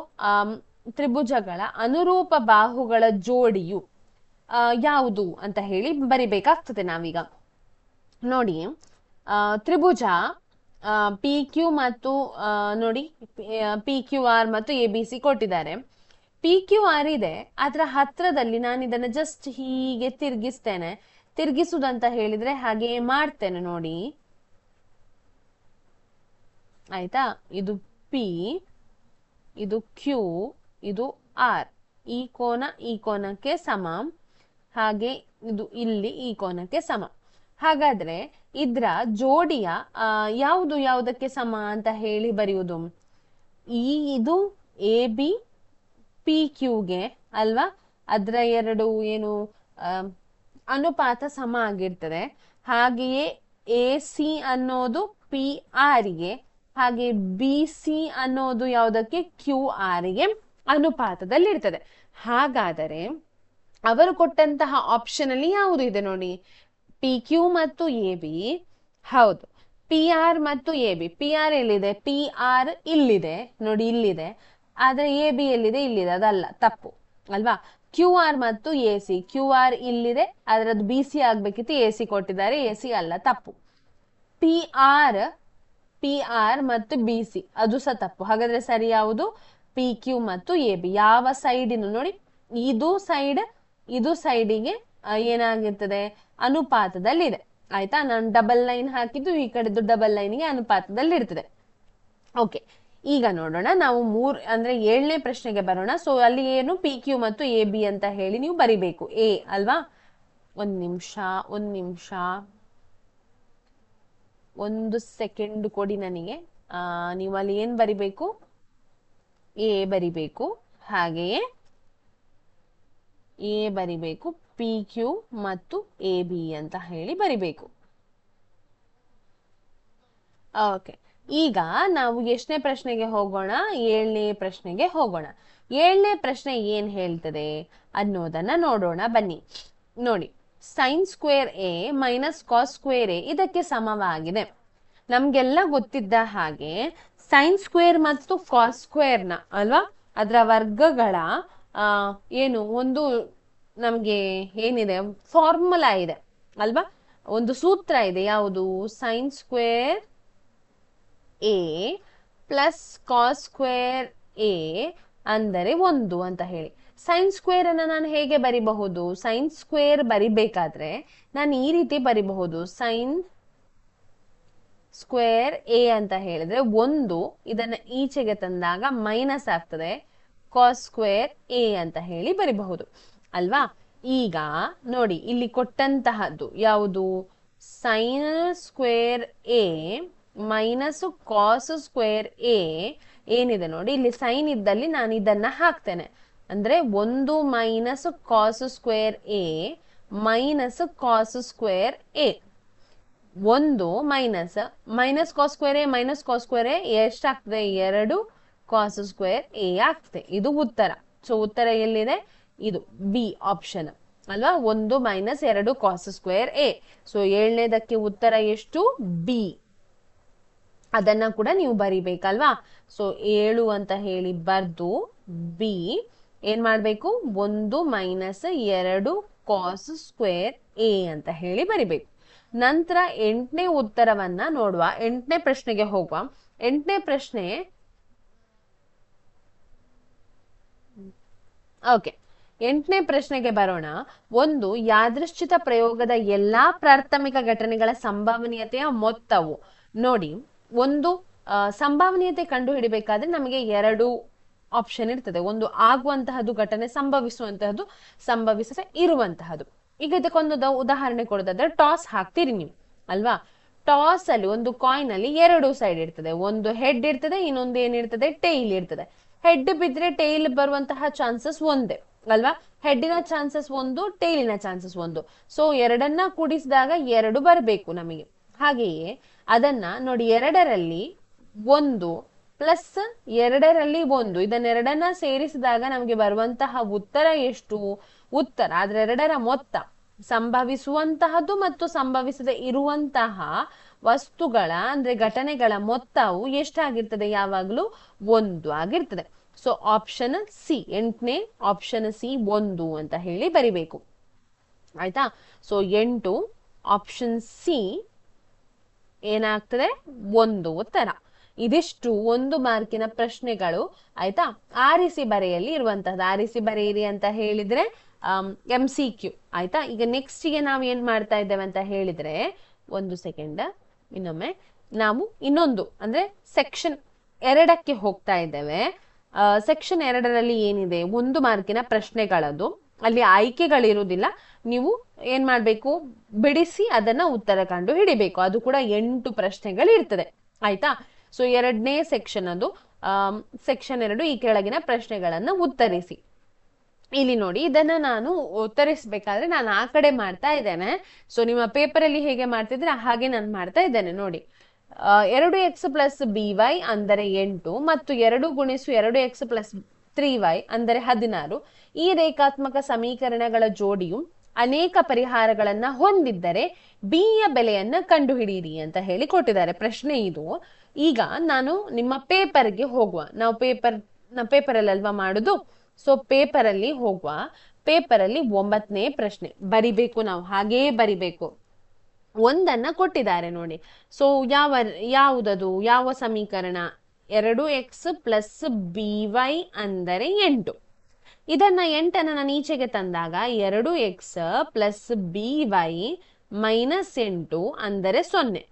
ತ್ರಿಭುಜಗಳ ಅನುರೂಪ ಬಾಹುಗಳ ಜೋಡಿಯು ಯಾವುದು ಅಂತ ಹೇಳಿ ಬರಿಬೇಕಾಗ್ತದೆ ನಾವೀಗ. ನೋಡಿ, ತ್ರಿಭುಜ ಪಿ ಕ್ಯೂ ಮತ್ತು ನೋಡಿ ಪಿ ಕ್ಯೂ ಆರ್ ಮತ್ತು ಎ ಬಿ ಸಿ ಕೊಟ್ಟಿದ್ದಾರೆ. ಪಿ ಕ್ಯೂ ಆರ್ ಇದೆ, ಅದರ ಹತ್ರದಲ್ಲಿ ನಾನು ಇದನ್ನ ಜಸ್ಟ್ ಹೀಗೆ ತಿರ್ಗಿಸ್ತೇನೆ. ತಿರ್ಗಿಸುದಂತ ಹೇಳಿದ್ರೆ ಹಾಗೆ ಮಾಡ್ತೇನೆ ನೋಡಿ, ಆಯ್ತಾ? ಇದು ಪಿ, ಇದು ಕ್ಯೂ, ಇದು ಆರ್. ಈ ಕೋನ ಈ ಕೋನಕ್ಕೆ ಸಮ, ಹಾಗೆ ಇದು ಇಲ್ಲಿ ಈ ಕೋನಕ್ಕೆ ಸಮ. ಹಾಗಾದ್ರೆ ಇದ್ರ ಜೋಡಿಯ ಯಾವುದು ಯಾವುದಕ್ಕೆ ಸಮ ಅಂತ ಹೇಳಿ ಬರೆಯುವುದು? ಇದು ಎ ಬಿ ಪಿ ಕ್ಯೂಗೆ ಅಲ್ವಾ? ಅದರ ಎರಡು ಏನು ಅನುಪಾತ ಸಮ ಆಗಿರ್ತದೆ. ಹಾಗೆಯೇ ಎ ಸಿ ಅನ್ನೋದು ಪಿ ಆರ್ಗೆ, ಹಾಗೆ ಬಿ ಸಿ ಅನ್ನೋದು ಯಾವುದಕ್ಕೆ? ಕ್ಯೂ ಆರ್ಗೆ ಅನುಪಾತದಲ್ಲಿ ಇರ್ತದೆ. ಹಾಗಾದರೆ ಅವರು ಕೊಟ್ಟಂತಹ ಆಪ್ಷನ್ ಅಲ್ಲಿ ಯಾವುದು ಇದೆ ನೋಡಿ? ಪಿ ಕ್ಯೂ ಮತ್ತು ಎ ಬಿ. ಹೌದು, ಪಿ ಆರ್ ಮತ್ತು ಎ ಬಿ. ಪಿ ಆರ್ ಎಲ್ಲಿದೆ? ಪಿ ಆರ್ ಇಲ್ಲಿದೆ ನೋಡಿ, ಇಲ್ಲಿದೆ. ಆದ್ರೆ ಎ ಬಿ ಎಲ್ಲಿದೆ? ಇಲ್ಲಿದೆ. ಅದಲ್ಲ, ತಪ್ಪು ಅಲ್ವಾ? ಕ್ಯೂ ಆರ್ ಮತ್ತು ಎ ಸಿ. ಕ್ಯೂ ಆರ್ ಇಲ್ಲಿದೆ, ಅದರದ್ದು ಬಿ ಸಿ ಆಗ್ಬೇಕಿತ್ತು, ಎ ಸಿ ಕೊಟ್ಟಿದ್ದಾರೆ, ಎ ಸಿ ಅಲ್ಲ, ತಪ್ಪು. ಪಿ ಆರ್ ಮತ್ತು ಬಿ ಸಿ ಅದು ಸಹ ತಪ್ಪು. ಹಾಗಾದ್ರೆ ಸರಿ ಯಾವುದು? ಪಿ ಕ್ಯೂ ಮತ್ತು ಎ ಬಿ. ಯಾವ ಸೈಡಿನ ನೋಡಿ, ಇದು ಸೈಡ್ ಇದು ಸೈಡಿಗೆ ಏನಾಗಿರ್ತದೆ? ಅನುಪಾತದಲ್ಲಿದೆ. ಆಯ್ತಾ? ನಾನು ಡಬಲ್ ಲೈನ್ ಹಾಕಿದ್ದು ಈ ಕಡೆದು ಡಬಲ್ ಲೈನ್ಗೆ ಅನುಪಾತದಲ್ಲಿ ಇರ್ತದೆ. ಓಕೆ, ಈಗ ನೋಡೋಣ ನಾವು ಅಂದ್ರೆ 7ನೇ ಪ್ರಶ್ನೆಗೆ ಬರೋಣ. ಸೊ ಅಲ್ಲಿ ಏನು? ಪಿ ಕ್ಯೂ ಮತ್ತು ಎ ಬಿ ಅಂತ ಹೇಳಿ ನೀವು ಬರಿಬೇಕು. ಎ ಅಲ್ವಾ? ಒಂದ್ ನಿಮಿಷ ಒಂದು ಸೆಕೆಂಡ್ ಕೊಡಿ ನನಗೆ. ನೀವು ಅಲ್ಲಿ ಏನ್ ಬರಿಬೇಕು? ಎ ಬರಿಬೇಕು, ಹಾಗೆಯೇ ಎ ಬರಿಬೇಕು, ಪಿ ಕ್ಯೂ ಮತ್ತು ಎ ಬಿ ಅಂತ ಹೇಳಿ ಬರಿಬೇಕು. ಓಕೆ, ಈಗ ನಾವು ಎಷ್ಟನೇ ಪ್ರಶ್ನೆಗೆ ಹೋಗೋಣ? 7ನೇ ಪ್ರಶ್ನೆಗೆ ಹೋಗೋಣ. 7ನೇ ಪ್ರಶ್ನೆ ಏನ್ ಹೇಳ್ತದೆ ಅನ್ನೋದನ್ನ ನೋಡೋಣ ಬನ್ನಿ. ನೋಡಿ, sine square A minus cos square A ಇದಕ್ಕೆ ಸಮವಾಗಿದೆ. ನಮ್ಗೆಲ್ಲ ಗೊತ್ತಿದ್ದ ಹಾಗೆ ಸೈನ್ ಸ್ಕ್ವೇರ್ ಮತ್ತು ಕಾಸ್ ಸ್ಕ್ವೇರ್ ನ ಅಲ್ವಾ, ಅದರ ವರ್ಗಗಳ ಏನು ಒಂದು ನಮ್ಗೆ ಏನಿದೆ? ಫಾರ್ಮುಲಾ ಇದೆ ಅಲ್ವಾ? ಒಂದು ಸೂತ್ರ ಇದೆ. ಯಾವುದು? Sine square A plus cos square A ಅಂದರೆ 1 ಅಂತ ಹೇಳಿ. ಸೈನ್ ಸ್ಕ್ವೇರ್ ಅನ್ನ ನಾನು ಹೇಗೆ ಬರಿಬಹುದು? ಸೈನ್ ಸ್ಕ್ವೇರ್ ಬರಿಬೇಕಾದ್ರೆ ನಾನು ಈ ರೀತಿ ಬರಿಬಹುದು. ಸೈನ್ ಸ್ಕ್ವೇರ್ ಎ ಅಂತ ಹೇಳಿದ್ರೆ 1, ಇದನ್ನ ಈಚೆಗೆ ತಂದಾಗ ಮೈನಸ್ ಆಗ್ತದೆ, ಕಾಸ್ ಸ್ಕ್ವೇರ್ ಎ ಅಂತ ಹೇಳಿ ಬರಿಬಹುದು ಅಲ್ವಾ? ಈಗ ನೋಡಿ, ಇಲ್ಲಿ ಕೊಟ್ಟಂತಹದ್ದು ಯಾವುದು? Sine square A minus cos square A ಏನಿದೆ ನೋಡಿ, ಇಲ್ಲಿ ಸೈನ್ ಇದ್ದಲ್ಲಿ ನಾನು ಇದನ್ನ ಹಾಕ್ತೇನೆ. ಅಂದ್ರೆ 1 minus cos square A minus cos square A. 1 minus cos square A minus cos square A ಎಷ್ಟಾಗ್ತದೆ? 2 ಕಾಸ್ ಸ್ಕ್ವೇರ್ ಎ ಆಗ್ತದೆ. ಇದು ಉತ್ತರ. ಸೊ ಉತ್ತರ ಎಲ್ಲಿದೆ? ಇದು ಬಿ ಆಪ್ಷನ್ ಅಲ್ವಾ? 1 minus 2 cos square A. So 7ನೇದಕ್ಕೆ ಉತ್ತರ ಎಷ್ಟು? ಬಿ. ಅದನ್ನ ಕೂಡ ನೀವು ಬರಿಬೇಕಲ್ವಾ? ಸೊ 7 ಅಂತ ಹೇಳಿ ಬರ್ದು ಬಿ ಏನ್ ಮಾಡ್ಬೇಕು? 1 ಮೈನಸ್ 2 ಕಾಸ್ ಸ್ಕ್ವೇರ್ ಎ ಅಂತ ಹೇಳಿ ಬರಿಬೇಕು. ನಂತರ 8ನೇ ಉತ್ತರವನ್ನ ನೋಡುವ. 8ನೇ ಪ್ರಶ್ನೆಗೆ ಹೋಗುವ. 8ನೇ ಪ್ರಶ್ನೆ ಓಕೆ, 8ನೇ ಪ್ರಶ್ನೆಗೆ ಬರೋಣ. ಒಂದು ಯಾದೃಶ್ಚಿತ ಪ್ರಯೋಗದ ಎಲ್ಲಾ ಪ್ರಾಥಮಿಕ ಘಟನೆಗಳ ಸಂಭವನೀಯತೆಯ ಮೊತ್ತವು. ನೋಡಿ, ಒಂದು ಸಂಭವನೀಯತೆ ಕಂಡು ಹಿಡಿಬೇಕಾದ್ರೆ ನಮಗೆ 2 ಆಪ್ಷನ್ ಇರ್ತದೆ. ಒಂದು ಆಗುವಂತಹದ್ದು ಘಟನೆ, ಸಂಭವಿಸುವಂತಹದ್ದು, ಸಂಭವಿಸದೆ ಇರುವಂತಹದ್ದು. ಈಗ ಇದಕ್ಕೊಂದು ಉದಾಹರಣೆ ಕೊಡೋದಾದ್ರೆ, ಟಾಸ್ ಹಾಕ್ತೀರಿ ನೀವು ಅಲ್ವಾ? ಟಾಸ್ ಅಲ್ಲಿ ಒಂದು ಕಾಯಿನ್ ಅಲ್ಲಿ 2 ಸೈಡ್ ಇರ್ತದೆ. ಒಂದು ಹೆಡ್ ಇರ್ತದೆ, ಇನ್ನೊಂದು ಏನಿರ್ತದೆ? ಟೈಲ್ ಇರ್ತದೆ. ಹೆಡ್ ಬಿದ್ರೆ ಟೈಲ್ ಬರುವಂತಹ ಚಾನ್ಸಸ್ ಒಂದೇ ಅಲ್ವಾ? ಹೆಡ್ಡಿನ ಚಾನ್ಸಸ್ 1, ಟೈಲಿನ ಚಾನ್ಸಸ್ 1. ಸೊ 2ನ್ನ ಕೂಡಿಸಿದಾಗ 2 ಬರಬೇಕು ನಮಗೆ. ಹಾಗೆಯೇ ಅದನ್ನ ನೋಡಿ, 2ರಲ್ಲಿ 1 ಪ್ಲಸ್ 2ರಲ್ಲಿ 1, ಇದನ್ನೆರಡನ್ನ ಸೇರಿಸಿದಾಗ ನಮಗೆ ಬರುವಂತಹ ಉತ್ತರ ಎಷ್ಟು? ಉತ್ತರ ಆದ್ರೆ 2ರ ಮೊತ್ತ, ಸಂಭವಿಸುವಂತಹದ್ದು ಮತ್ತು ಸಂಭವಿಸದೆ ಇರುವಂತಹ ವಸ್ತುಗಳ ಅಂದ್ರೆ ಘಟನೆಗಳ ಮೊತ್ತವು ಎಷ್ಟಾಗಿರ್ತದೆ, ಯಾವಾಗಲೂ 1 ಆಗಿರ್ತದೆ. ಸೊ ಆಪ್ಷನ್ ಸಿ, 8ನೇ ಆಪ್ಷನ್ ಸಿ 1 ಅಂತ ಹೇಳಿ ಬರಿಬೇಕು. ಆಯ್ತಾ? ಸೊ 8 ಆಪ್ಷನ್ ಸಿ ಏನಾಗ್ತದೆ, 1 ಉತ್ತರ. ಇದಿಷ್ಟು 1 ಮಾರ್ಕಿನ ಪ್ರಶ್ನೆಗಳು. ಆಯ್ತಾ? ಆರಿಸಿ ಬರೆಯಲ್ಲಿ ಇರುವಂತಹದ್ದು. ಆರಿಸಿ ಬರೆಯಿರಿ ಅಂತ ಹೇಳಿದ್ರೆ MCQ. ಆಯ್ತಾ? ಈಗ ನೆಕ್ಸ್ಟ್ ಗೆ ನಾವು ಏನ್ ಮಾಡ್ತಾ ಇದ್ದೇವೆ ಅಂತ ಹೇಳಿದ್ರೆ, ಒಂದು ಸೆಕೆಂಡ್, ಇನ್ನೊಮ್ಮೆ ನಾವು ಇನ್ನೊಂದು ಅಂದ್ರೆ ಸೆಕ್ಷನ್ 2ಕ್ಕೆ ಹೋಗ್ತಾ ಇದ್ದೇವೆ. ಸೆಕ್ಷನ್ 2ರಲ್ಲಿ ಏನಿದೆ, 1 ಮಾರ್ಕಿನ ಪ್ರಶ್ನೆಗಳದು. ಅಲ್ಲಿ ಆಯ್ಕೆಗಳಿರುವುದಿಲ್ಲ. ನೀವು ಏನ್ ಮಾಡ್ಬೇಕು, ಬಿಡಿಸಿ ಅದನ್ನ ಉತ್ತರ ಕಂಡು ಹಿಡಿಬೇಕು. ಅದು ಕೂಡ 8 ಪ್ರಶ್ನೆಗಳು ಇರ್ತದೆ. ಆಯ್ತಾ? ಸೊ 2ನೇ ಸೆಕ್ಷನ್ ಅದು. ಸೆಕ್ಷನ್ 2 ಈ ಕೆಳಗಿನ ಪ್ರಶ್ನೆಗಳನ್ನ ಉತ್ತರಿಸಿ. ಇಲ್ಲಿ ನೋಡಿ, ಇದನ್ನ ನಾನು ಉತ್ತರಿಸಬೇಕಾದ್ರೆ ನಾನು ಆ ಕಡೆ ಮಾಡ್ತಾ ಇದ್ದೇನೆ. ಸೊ ನಿಮ್ಮ ಪೇಪರ್ ಅಲ್ಲಿ ಹೇಗೆ ಮಾಡ್ತಿದ್ರೆ ಹಾಗೆ ನಾನು ಮಾಡ್ತಾ ಇದ್ದೇನೆ. ನೋಡಿ, 2x + by ಅಂದರೆ 8 ಮತ್ತು 2 × 2x + 3y ಅಂದರೆ 16. ಈ ರೇಖಾತ್ಮಕ ಸಮೀಕರಣಗಳ ಜೋಡಿಯು ಅನೇಕ ಪರಿಹಾರಗಳನ್ನ ಹೊಂದಿದ್ದರೆ b ಯ ಬೆಲೆಯನ್ನ ಕಂಡುಹಿಡಿಯಿರಿ ಅಂತ ಹೇಳಿ ಕೊಟ್ಟಿದ್ದಾರೆ. ಪ್ರಶ್ನೆ ಇದು. ಈಗ ನಾನು ನಿಮ್ಮ ಪೇಪರ್ಗೆ ಹೋಗುವ. ನಾವು ಪೇಪರಲ್ಲಿ ಅಲ್ವಾ ಮಾಡುದು. ಸೊ ಪೇಪರ್ ಅಲ್ಲಿ ಹೋಗುವ. ಪೇಪರ್ ಅಲ್ಲಿ 9ನೇ ಪ್ರಶ್ನೆ ಬರಿಬೇಕು. ನಾವು ಹಾಗೇ ಬರಿಬೇಕು. 1ಅನ್ನ ಕೊಟ್ಟಿದ್ದಾರೆ ನೋಡಿ. ಸೊ ಯಾವುದದು, ಯಾವ ಸಮೀಕರಣ? 2x + by ಅಂದರೆ 8. ಇದನ್ನ 8ಅನ್ನ ನಾನು ಈಚೆಗೆ ತಂದಾಗ 2x + by - 8 ಅಂದರೆ 0.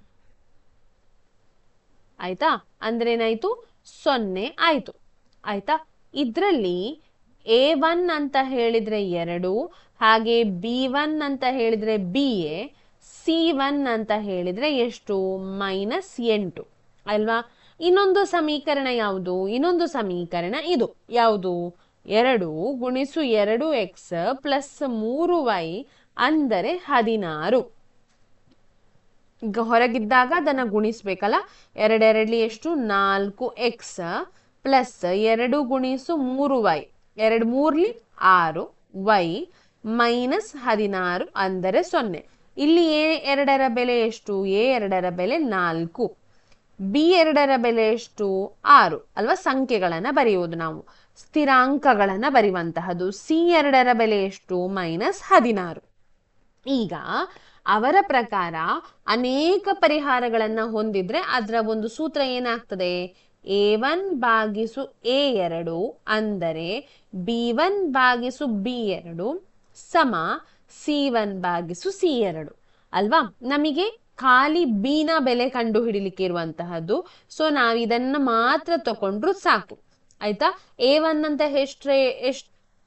ಆಯ್ತಾ? ಅಂದ್ರೆ ಏನಾಯ್ತು, 0 ಆಯ್ತು. ಆಯ್ತಾ? ಇದ್ರಲ್ಲಿ A1 ಅಂತ ಹೇಳಿದ್ರೆ 2, ಹಾಗೆ B1 ಅಂತ ಹೇಳಿದ್ರೆ BA, C1 ಅಂತ ಹೇಳಿದ್ರೆ ಎಷ್ಟು, -8 ಅಲ್ವಾ? ಇನ್ನೊಂದು ಸಮೀಕರಣ ಯಾವುದು? ಇನ್ನೊಂದು ಸಮೀಕರಣ ಇದು ಯಾವುದು? 2 × 2x + 3y ಅಂದರೆ 16. ಈಗ ಹೊರಗಿದ್ದಾಗ ಅದನ್ನ ಗುಣಿಸ್ಬೇಕಲ್ಲ. 2 2 ಎಷ್ಟು, 4x plus 2 × 3y, 2 3 6 y minus 16 ಅಂದರೆ 0. ಇಲ್ಲಿ A2ರ ಬೆಲೆ ಎಷ್ಟು? A2ರ ಬೆಲೆ 4. B2ರ ಬೆಲೆ ಎಷ್ಟು? 6 ಅಲ್ವಾ? ಸಂಖ್ಯೆಗಳನ್ನ ಬರೆಯುವುದು ನಾವು, ಸ್ಥಿರಾಂಕಗಳನ್ನ ಬರೆಯುವಂತಹದ್ದು. C2ರ ಬೆಲೆ ಎಷ್ಟು? -16. ಈಗ ಅವರ ಪ್ರಕಾರ ಅನೇಕ ಪರಿಹಾರಗಳನ್ನ ಹೊಂದಿದ್ರೆ ಅದರ ಒಂದು ಸೂತ್ರ ಏನಾಗ್ತದೆ? A1 / A2 ಅಂದರೆ B1 / B2 ಸಮ C1 / C2 ಅಲ್ವಾ? ನಮಗೆ ಖಾಲಿ B ನ ಬೆಲೆ ಕಂಡು ಹಿಡಿಲಿಕ್ಕೆ ಇರುವಂತಹದ್ದು. ಸೊ ನಾವು ಇದನ್ನ ಮಾತ್ರ ತಕೊಂಡ್ರು ಸಾಕು. ಆಯ್ತಾ? A1 ಅಂತ